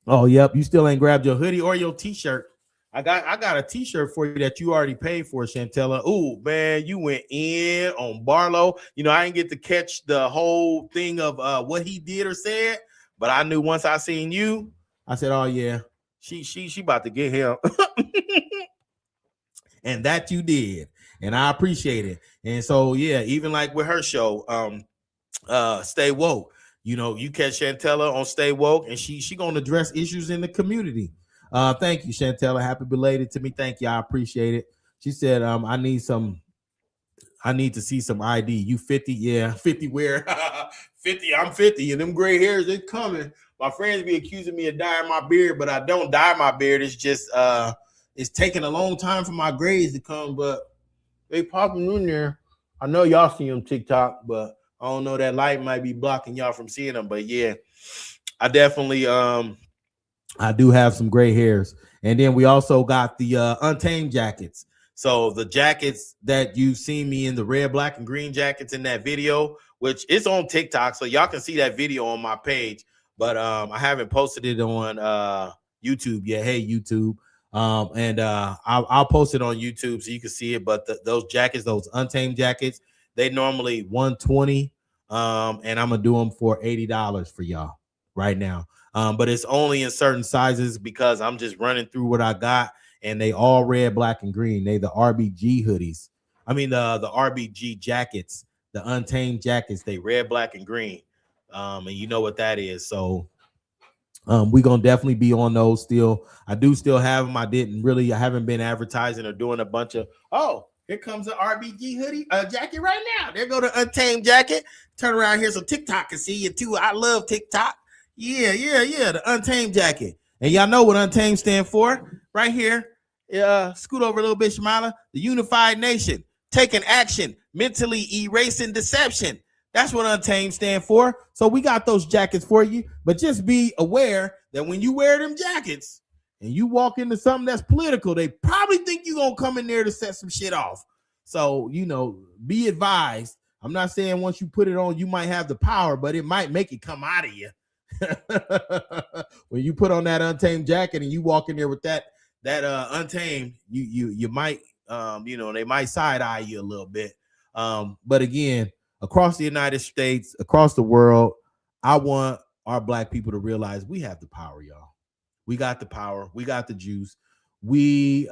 Oh, yep. You still ain't grabbed your hoodie or your t-shirt. I got a t-shirt for you that you already paid for, Chantella. Ooh, man, you went in on Barlow. You know, I didn't get to catch the whole thing of what he did or said, but I knew once I seen you, I said, oh yeah, she about to get him. And that you did, and I appreciate it. And so yeah, even like with her show, Stay Woke, you know, you catch Chantella on Stay Woke, and she gonna address issues in the community. Thank you, Chantella. Happy belated to me. Thank you. I appreciate it. She said, I need to see some ID. You 50? Yeah, 50 where? 50, I'm 50, and them gray hairs, they coming. My friends be accusing me of dyeing my beard, but I don't dye my beard. It's just it's taking a long time for my grays to come, but they popping in there. I know y'all see them TikTok, but I don't know, that light might be blocking y'all from seeing them. But yeah, I definitely I do have some gray hairs. And then we also got the Untamed jackets. So the jackets that you see me in, the red, black, and green jackets in that video, which is on TikTok, so y'all can see that video on my page. But I haven't posted it on YouTube yet. Hey, YouTube. I'll post it on YouTube so you can see it. But those jackets, those Untamed jackets, they normally $120, and I'm gonna do them for $80 for y'all right now. But it's only in certain sizes because I'm just running through what I got, and they all red, black, and green. They the RBG hoodies. I mean the RBG jackets, the Untamed jackets. They red, black, and green. And you know what that is. So we're gonna definitely be on those still. I do still have them. I haven't been advertising or doing a bunch of. Oh, here comes an RBG hoodie jacket right now. There go the Untamed jacket. Turn around here so TikTok can see you too. I love TikTok. Yeah, the Untamed jacket. And y'all know what Untamed stand for right here. Scoot over a little bit, Shamala. The Unified Nation, taking action, mentally erasing deception. That's what Untamed stand for. So we got those jackets for you, but just be aware that when you wear them jackets and you walk into something that's political, they probably think you're going to come in there to set some shit off. So, you know, be advised. I'm not saying once you put it on, you might have the power, but it might make it come out of you. When you put on that Untamed jacket and you walk in there with that Untamed, you might, they might side eye you a little bit. But again, across the United States, across the world, I want our Black people to realize we have the power, y'all. We got the power. We got the juice. We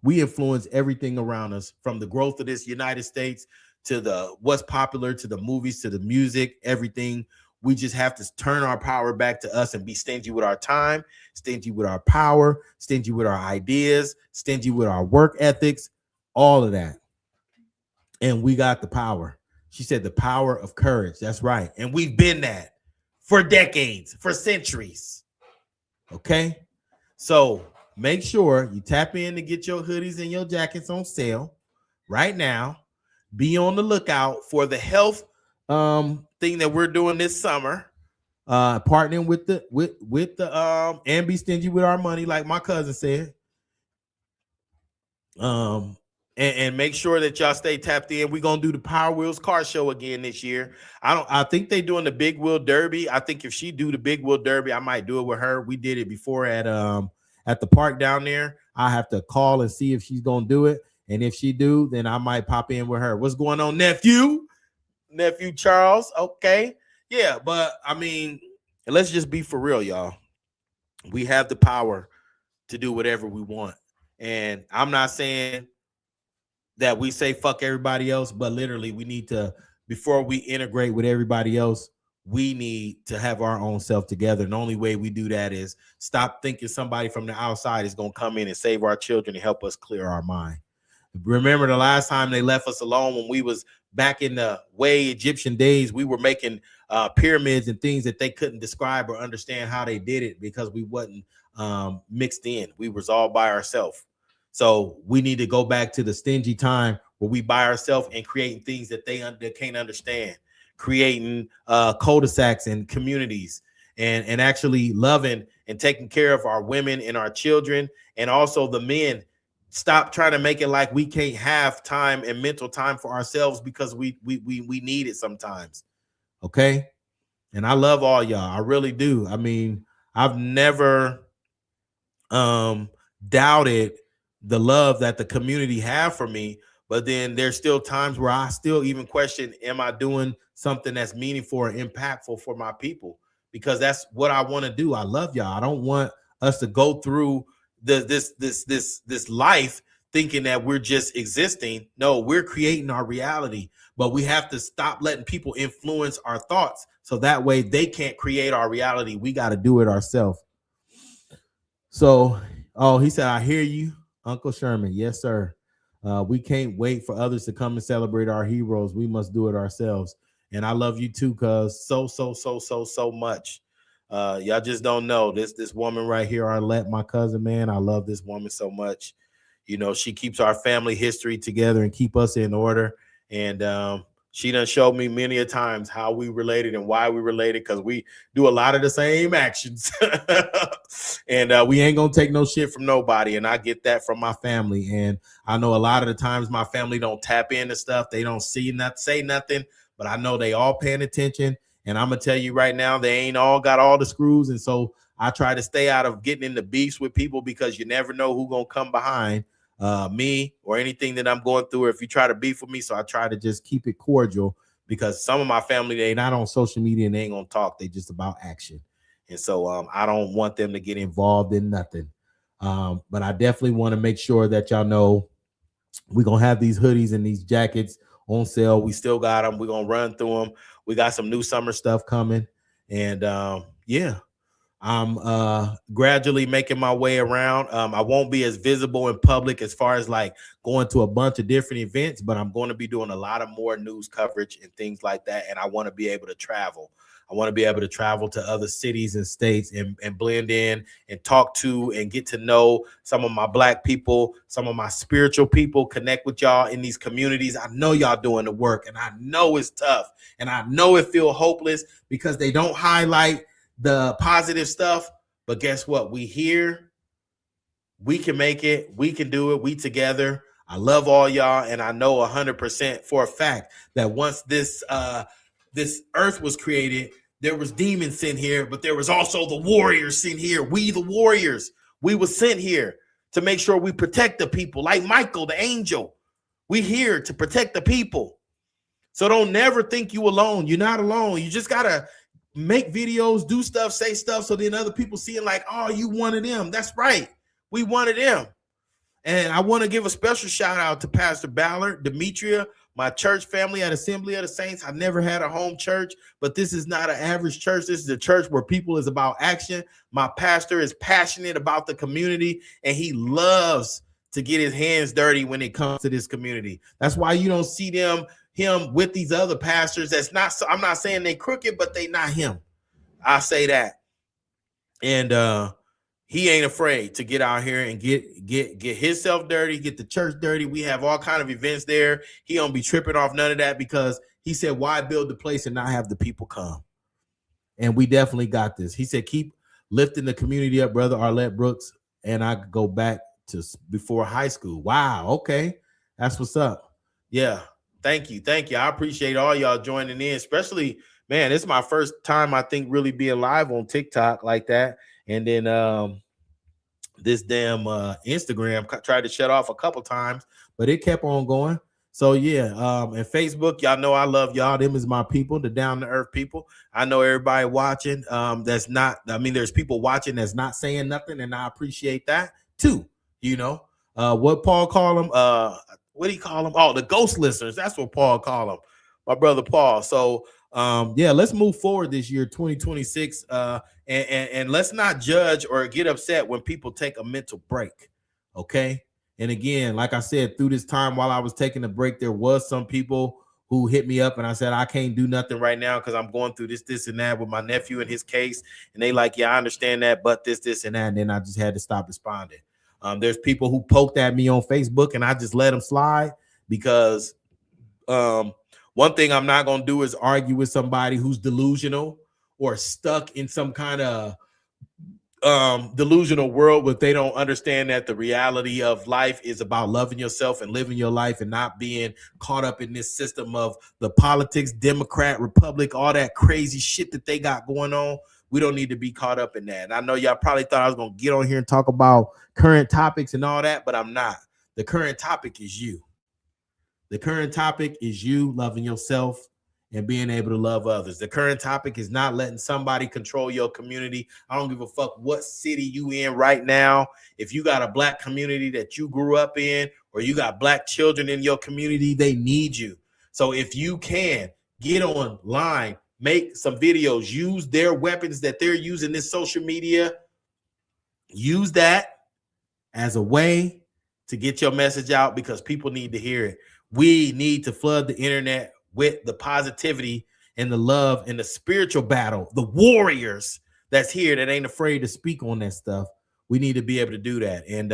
influence everything around us, from the growth of this United States to what's popular, to the movies, to the music, everything. We just have to turn our power back to us and be stingy with our time, stingy with our power, stingy with our ideas, stingy with our work ethics, all of that. And we got the power. She said the power of courage. That's right. And we've been that for decades, for centuries. Okay? So make sure you tap in to get your hoodies and your jackets on sale right now. Be on the lookout for the health thing that we're doing this summer. Partnering with the and be stingy with our money, like my cousin said. And make sure that y'all stay tapped in. We're gonna do the Power Wheels car show again this year. I think they doing the Big Wheel Derby. I think if she do the Big Wheel Derby, I might do it with her. We did it before at the park down there. I have to call and see if she's gonna do it. And if she do, then I might pop in with her. What's going on, nephew Charles? Okay. Yeah, but I mean, let's just be for real, y'all. We have the power to do whatever we want. And I'm not saying that we say fuck everybody else, but literally we need to, before we integrate with everybody else, we need to have our own self together. And the only way we do that is stop thinking somebody from the outside is going to come in and save our children and help us clear our mind. Remember the last time they left us alone when we was back in the way Egyptian days, we were making pyramids and things that they couldn't describe or understand how they did it because we wasn't mixed in. We was all by ourselves. So we need to go back to the stingy time where we by ourselves and creating things that they can't understand, creating cul-de-sacs and communities and actually loving and taking care of our women and our children and also the men. Stop trying to make it like we can't have time and mental time for ourselves because we need it sometimes. Okay. And I love all y'all. I really do. I mean, I've never doubted the love that the community have for me, but then there's still times where I still even question, am I doing something that's meaningful or impactful for my people? Because that's what I want to do. I love y'all. I don't want us to go through this life thinking that we're just existing. No, we're creating our reality, but we have to stop letting people influence our thoughts so that way they can't create our reality. We got to do it ourselves. So, he said, I hear you, Uncle Sherman. Yes, sir. We can't wait for others to come and celebrate our heroes. We must do it ourselves. And I love you too, cuz so much. Y'all just don't know this woman right here, Arlette, my cousin, man. I love this woman so much. You know, she keeps our family history together and keep us in order. And she done showed me many a times how we related and why we related, because we do a lot of the same actions. And we ain't gonna take no shit from nobody. And I get that from my family. And I know a lot of the times my family don't tap into stuff. They don't say nothing, but I know they all paying attention. And I'm gonna tell you right now, they ain't all got all the screws. And so I try to stay out of getting into beefs with people because you never know who gonna come behind me or anything that I'm going through, or if you try to beef with me. So I try to just keep it cordial because some of my family, they not on social media and they ain't gonna talk. They just about action. And so I don't want them to get involved in nothing. But I definitely want to make sure that y'all know we're gonna have these hoodies and these jackets on sale. We still got them. We're gonna run through them. We got some new summer stuff coming. And yeah. I'm gradually making my way around. I won't be as visible in public as far as like going to a bunch of different events, but I'm going to be doing a lot of more news coverage and things like that. And I want to be able to travel. I want to be able to travel to other cities and states and blend in and talk to and get to know some of my Black people, some of my spiritual people, connect with y'all in these communities. I know y'all doing the work and I know it's tough and I know it feels hopeless because they don't highlight the positive stuff, but guess what? We here, we can make it, we can do it, we together. I love all y'all, and I know 100% for a fact that once this earth was created, there was demons sent here, but there was also the warriors sent here. We the warriors, we were sent here to make sure we protect the people, like Michael, the angel. We here to protect the people. So don't never think you alone. You're not alone. You just gotta make videos, do stuff, say stuff, so then other people see it like, oh, you one of them. That's right. We one of them. And I want to give a special shout out to Pastor Ballard, Demetria, my church family at Assembly of the Saints. I never had a home church, but this is not an average church. This is a church where people is about action. My pastor is passionate about the community, and he loves to get his hands dirty when it comes to this community. That's why you don't see him with these other pastors. That's not, I'm not saying they crooked, but they not him. I say that. And he ain't afraid to get out here and get himself dirty, get the church dirty. We have all kind of events there. He don't be tripping off none of that because he said, why build the place and not have the people come? And we definitely got this. He said, keep lifting the community up, brother Arlette Brooks. And I go back to before high school. Wow. Okay. That's what's up. Yeah. Thank you. I appreciate all y'all joining in, especially, man, it's my first time, I think, really being live on TikTok like that. And then this damn Instagram tried to shut off a couple times, but it kept on going. So, yeah, and Facebook, y'all know I love y'all. Them is my people, the down-to-earth people. I know everybody watching that's not, I mean, there's people watching that's not saying nothing, and I appreciate that, too, you know. What Paul call them? What do you call them? Oh, the ghost listeners. That's what Paul call them. My brother Paul. So, yeah, let's move forward this year, 2026. And let's not judge or get upset when people take a mental break. Okay. And again, like I said, through this time while I was taking a break, there was some people who hit me up and I said, I can't do nothing right now because I'm going through this, and that with my nephew and his case. And they like, yeah, I understand that, but this, and that. And then I just had to stop responding. There's people who poked at me on Facebook and I just let them slide because one thing I'm not going to do is argue with somebody who's delusional or stuck in some kind of delusional world where they don't understand that the reality of life is about loving yourself and living your life and not being caught up in this system of the politics, Democrat, Republic, all that crazy shit that they got going on. We don't need to be caught up in that. And I know y'all probably thought I was going to get on here and talk about current topics and all that, but I'm not. The current topic is you. The current topic is you loving yourself and being able to love others. The current topic is not letting somebody control your community. I don't give a fuck what city you in right now. If you got a black community that you grew up in, or you got black children in your community, they need you. So if you can get online, make some videos, use their weapons that they're using, this social media, use that as a way to get your message out because people need to hear it. We need to flood the internet with the positivity and the love and the spiritual battle, the warriors that's here that ain't afraid to speak on that stuff. We need to be able to do that. And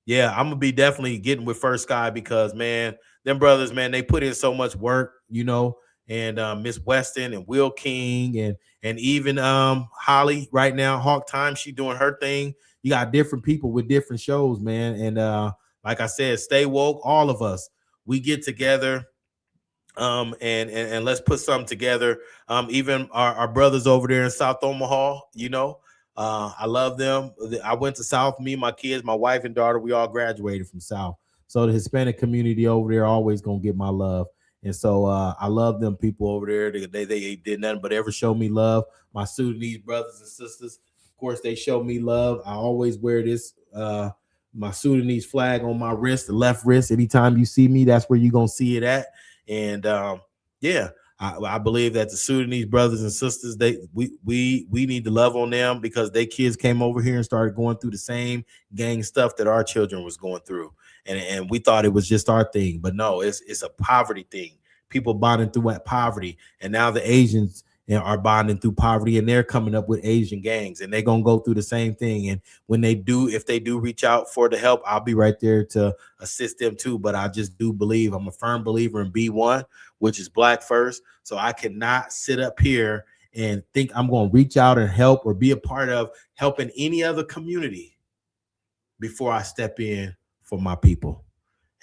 yeah, I'm gonna be definitely getting with First Sky because, man, them brothers, man, they put in so much work, you know, and Miss Weston and Will King and even Holly right now, Hawk Time, she doing her thing. You got different people with different shows, man. And like I said, stay woke, all of us. We get together and let's put something together. Even our brothers over there in South Omaha, you know, I love them. I went to South, me, my kids, my wife and daughter, we all graduated from South. So the Hispanic community over there always gonna get my love. And so I love them people over there. They did nothing but ever show me love. My Sudanese brothers and sisters, of course, they show me love. I always wear this my Sudanese flag on my wrist, the left wrist. Anytime you see me, that's where you're gonna see it at. And yeah, I believe that the Sudanese brothers and sisters, we need to love on them because their kids came over here and started going through the same gang stuff that our children was going through. And we thought it was just our thing, but no, it's a poverty thing. People bonding through poverty, and now the Asians are bonding through poverty, and they're coming up with Asian gangs, and they're gonna go through the same thing. And when they do, if they do reach out for the help, I'll be right there to assist them too. But I just do believe, I'm a firm believer in B1, which is Black first. So I cannot sit up here and think I'm gonna reach out and help or be a part of helping any other community before I step in for my people.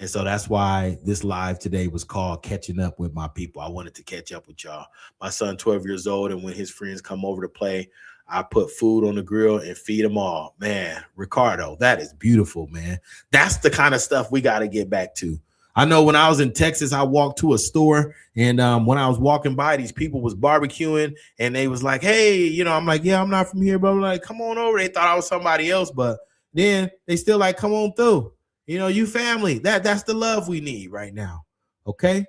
And so that's why this live today was called Catching Up with My People. I wanted to catch up with y'all. My son, 12 years old, and when his friends come over to play, I put food on the grill and feed them all. Man, Ricardo, that is beautiful, man. That's the kind of stuff we got to get back to. I know when I was in Texas, I walked to a store, and when I was walking by, these people was barbecuing, and they was like, hey, you know, I'm like, yeah, I'm not from here, but I'm like, come on over. They thought I was somebody else, but then they still like, come on through. You know, you family, that's the love we need right now. Okay.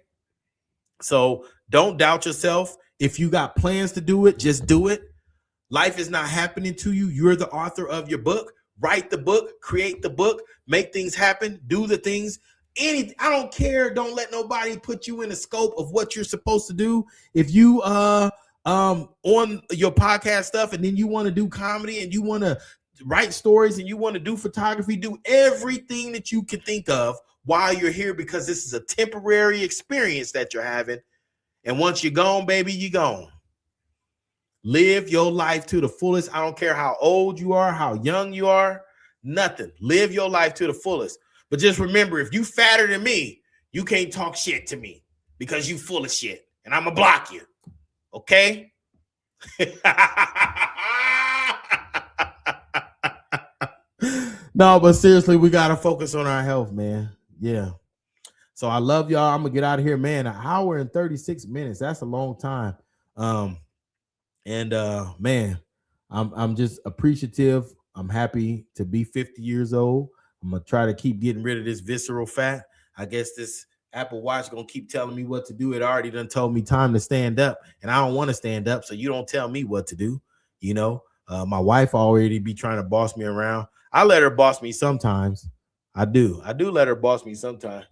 So don't doubt yourself. If you got plans to do it, just do it. Life is not happening to you. You're the author of your book. Write the book, create the book, make things happen, do the things. I don't care. Don't let nobody put you in the scope of what you're supposed to do. If you on your podcast stuff and then you want to do comedy and you want to write stories and you want to do photography, do everything that you can think of while you're here, because this is a temporary experience that you're having. And once you're gone, baby, you're gone. Live your life to the fullest. I don't care how old you are, how young you are, nothing. Live your life to the fullest. But just remember, if you fatter than me, you can't talk shit to me because you full of shit and I'm gonna block you. Okay? No, but seriously, we got to focus on our health, man. Yeah. So I love y'all. I'm going to get out of here, man. 1 hour and 36 minutes. That's a long time. Man, I'm just appreciative. I'm happy to be 50 years old. I'm going to try to keep getting rid of this visceral fat. I guess this Apple Watch going to keep telling me what to do. It already done told me time to stand up, and I don't want to stand up. So you don't tell me what to do. You know, my wife already be trying to boss me around. I let her boss me sometimes. I do let her boss me sometimes.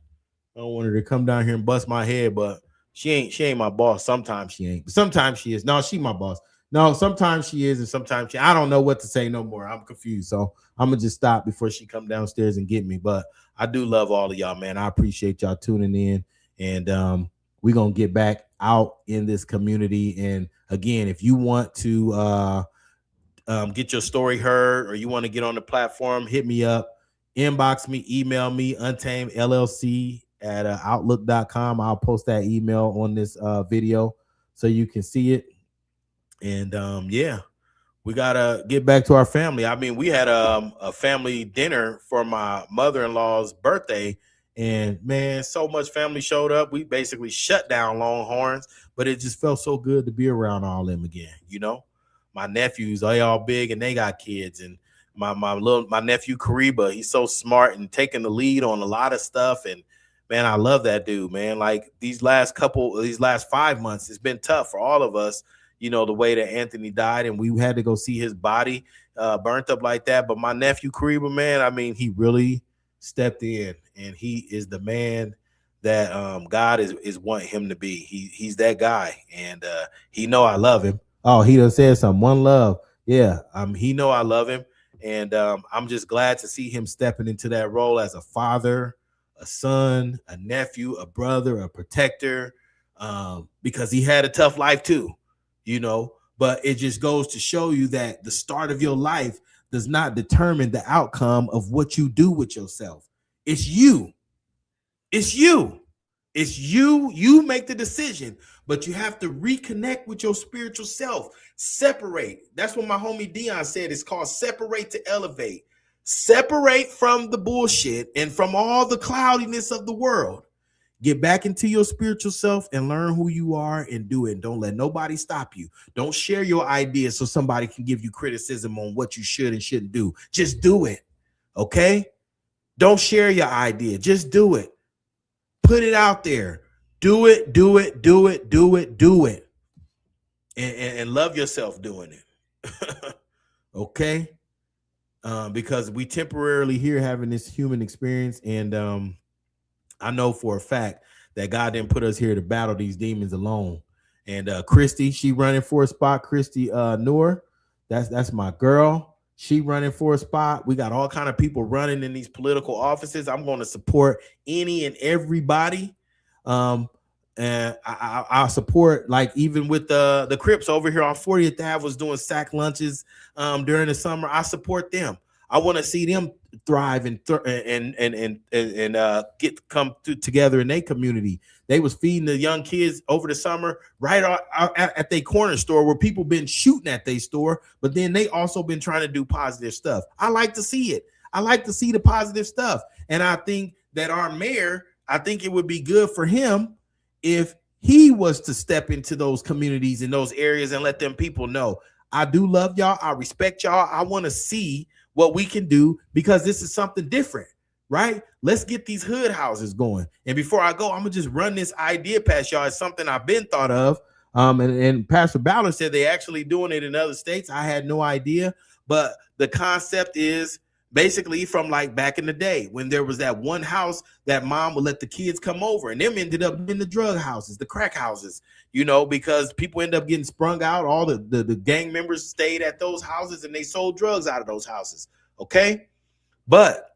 I don't want her to come down here and bust my head, but she ain't my boss. Sometimes she ain't. Sometimes she is. No, she my boss. No, sometimes she is, and sometimes she. I don't know what to say no more. I'm confused, so I'm gonna just stop before she come downstairs and get me. But I do love all of y'all, man. I appreciate y'all tuning in, and we're gonna get back out in this community. And again, if you want to get your story heard, or you want to get on the platform, hit me up, inbox me, email me, untamedllc@outlook.com. I'll post that email on this video so you can see it. And yeah, we gotta get back to our family. I mean, we had a family dinner for my mother-in-law's birthday, and man, so much family showed up. We basically shut down Longhorns, but it just felt so good to be around all them again. You know, my nephews, they all big and they got kids, and my nephew Kariba, he's so smart and taking the lead on a lot of stuff. And man, I love that dude, man. Like these last 5 months, it's been tough for all of us. You know, the way that Anthony died, and we had to go see his body burnt up like that. But my nephew Kariba, man, I mean, he really stepped in, and he is the man that God is wanting him to be. He's that guy, and he know I love him. Oh, he done said something. One love. Yeah, he know I love him, and I'm just glad to see him stepping into that role as a father, a son, a nephew, a brother, a protector, because he had a tough life too. You know, but it just goes to show you that the start of your life does not determine the outcome of what you do with yourself. It's you. It's you. It's you. You make the decision, but you have to reconnect with your spiritual self. Separate. That's what my homie Dion said. It's called separate to elevate. Separate from the bullshit and from all the cloudiness of the world. Get back into your spiritual self and learn who you are and do it. Don't let nobody stop you. Don't share your ideas so somebody can give you criticism on what you should and shouldn't do. Just do it. Okay? Don't share your idea. Just do it. Put it out there. Do it, do it, do it, do it, do it. And love yourself doing it. Okay? Because we temporarily here having this human experience, and I know for a fact that God didn't put us here to battle these demons alone. And Christy, she running for a spot. Christy Noor, that's my girl. She running for a spot. We got all kind of people running in these political offices. I'm going to support any and everybody. And I support, like, even with the Crips over here on 40th Ave was doing sack lunches during the summer. I support them. I want to see them thrive and come together in their community. They was feeding the young kids over the summer right at their corner store, where people been shooting at their store, but then they also been trying to do positive stuff. I like to see it. I like to see the positive stuff. And I think that our mayor, I think it would be good for him if he was to step into those communities in those areas and let them people know, I do love y'all. I respect y'all. I want to see what we can do, because this is something different, right? Let's get these hood houses going. And before I go, I'm gonna just run this idea past y'all. It's something I've been thought of. And Pastor Ballard said they actually doing it in other states. I had no idea, but the concept is basically from like back in the day when there was that one house that mom would let the kids come over, and them ended up in the drug houses, the crack houses, you know, because people end up getting sprung out. All the gang members stayed at those houses and they sold drugs out of those houses. Okay. But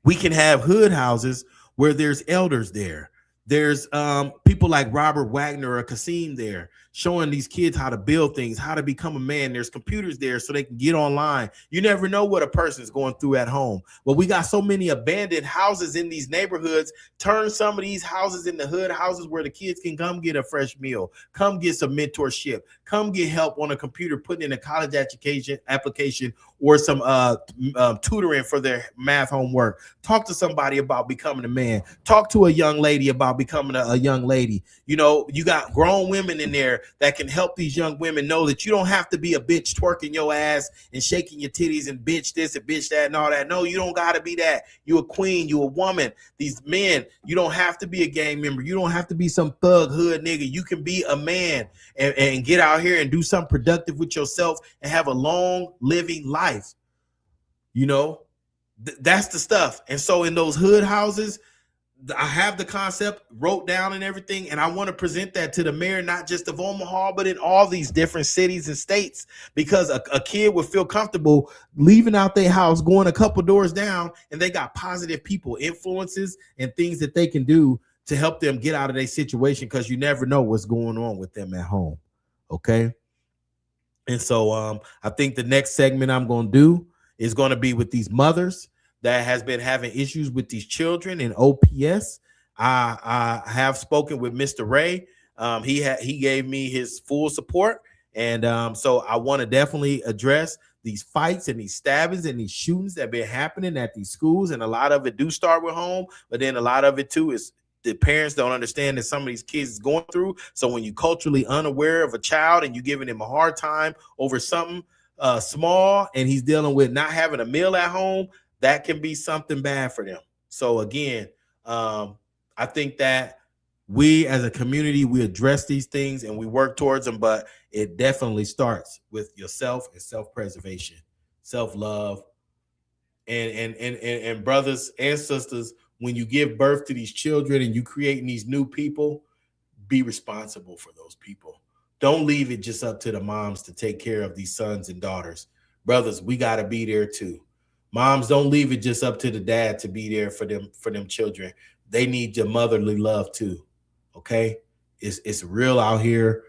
we can have hood houses where there's elders there. There's people like Robert Wagner or Kasim there showing these kids how to build things, how to become a man. There's computers there so they can get online. You never know what a person's going through at home. But we got so many abandoned houses in these neighborhoods. Turn some of these houses into hood houses where the kids can come get a fresh meal, come get some mentorship, come get help on a computer, putting in a college education application or some tutoring for their math homework. Talk to somebody about becoming a man. Talk to a young lady about becoming a young lady. You know, you got grown women in there that can help these young women know that you don't have to be a bitch twerking your ass and shaking your titties and bitch this and bitch that and all that. No, you don't got to be that. You a queen. You a woman. These men, you don't have to be a gang member. You don't have to be some thug hood nigga. You can be a man and get out here and do something productive with yourself and have a long living life. You know, That's the stuff. And so in those hood houses, I have the concept wrote down and everything, and I want to present that to the mayor, not just of Omaha, but in all these different cities and states, because a kid would feel comfortable leaving out their house, going a couple doors down, and they got positive people, influences, and things that they can do to help them get out of their situation, because you never know what's going on with them at home. Okay. And so I think the next segment I'm going to do is going to be with these mothers that has been having issues with these children in OPS. I have spoken with Mr. Ray. He gave me his full support. And so I want to definitely address these fights and these stabbings and these shootings that have been happening at these schools. And a lot of it do start with home, but then a lot of it too is the parents don't understand that some of these kids is going through. So when you culturally unaware of a child and you giving him a hard time over something small, and he's dealing with not having a meal at home, that can be something bad for them. So again, I think that we as a community, we address these things and we work towards them, but it definitely starts with yourself and self-preservation, self-love, and brothers and sisters, when you give birth to these children and you creating these new people, be responsible for those people. Don't leave it just up to the moms to take care of these sons and daughters. Brothers, we got to be there too. Moms, don't leave it just up to the dad to be there for them children. They need your motherly love too. Okay? It's real out here.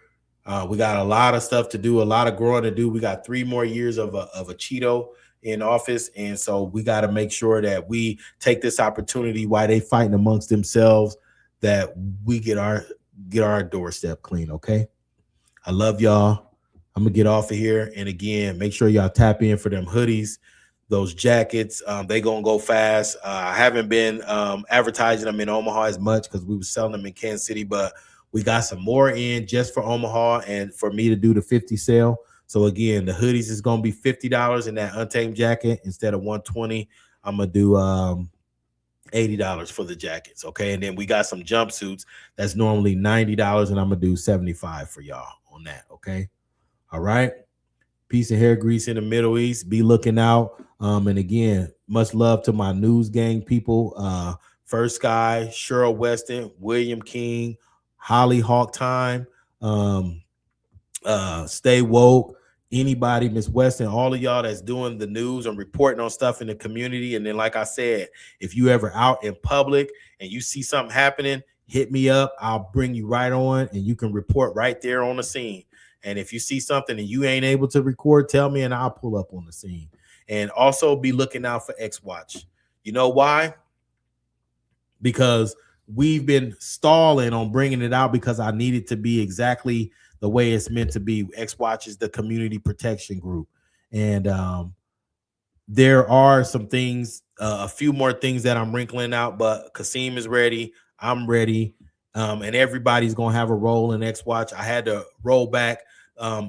We got a lot of stuff to do, a lot of growing to do. We got 3 more years of a Cheeto in office, and so we got to make sure that we take this opportunity while they fighting amongst themselves, that we get our doorstep clean. Okay, I love y'all. I'm gonna get off of here, and again, make sure y'all tap in for them hoodies, those jackets. They gonna go fast. I haven't been advertising them in Omaha as much because we were selling them in Kansas City, but we got some more in just for Omaha and for me to do the 50 sale. So again, the hoodies is going to be $50 in that Untamed jacket instead of $120. I'm going to do $80 for the jackets. Okay. And then we got some jumpsuits that's normally $90, and I'm going to do $75 for y'all on that. Okay. All right. Piece of hair grease in the Middle East. Be looking out. And again, much love to my news gang people. First Sky, Cheryl Weston, William King, Holly Hawk Time, Stay Woke, anybody, Miss Weston, all of y'all that's doing the news and reporting on stuff in the community. And then, like I said, if you ever out in public and you see something happening, hit me up. I'll bring you right on, and you can report right there on the scene. And if you see something and you ain't able to record, tell me and I'll pull up on the scene. And also be looking out for X Watch. You know why? Because we've been stalling on bringing it out because I need it to be exactly the way it's meant to be. X Watch is the community protection group. And there are some things, a few more things that I'm wrinkling out, but Kasim is ready. I'm ready. And everybody's going to have a role in X Watch. I had to roll back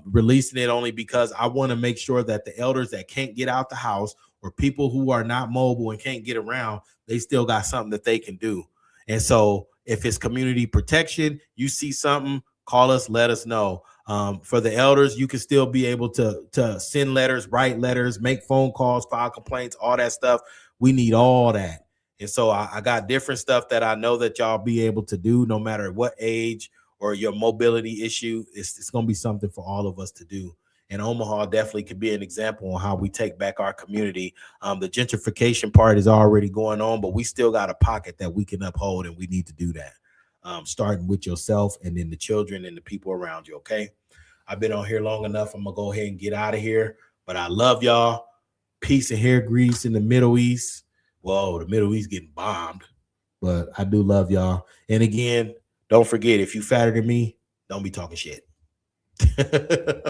releasing it only because I want to make sure that the elders that can't get out the house, or people who are not mobile and can't get around, they still got something that they can do. And so if it's community protection, you see something, call us, let us know. For the elders, you can still be able to send letters, write letters, make phone calls, file complaints, all that stuff. We need all that. And so I got different stuff that I know that y'all be able to do no matter what age or your mobility issue. It's going to be something for all of us to do. And Omaha definitely could be an example on how we take back our community. The gentrification part is already going on, but we still got a pocket that we can uphold, and we need to do that. Starting with yourself and then the children and the people around you. Okay. I've been on here long enough. I'm going to go ahead and get out of here, but I love y'all. Piece of hair grease in the Middle East. Whoa, the Middle East getting bombed, but I do love y'all. And again, don't forget, if you fatter than me, don't be talking shit.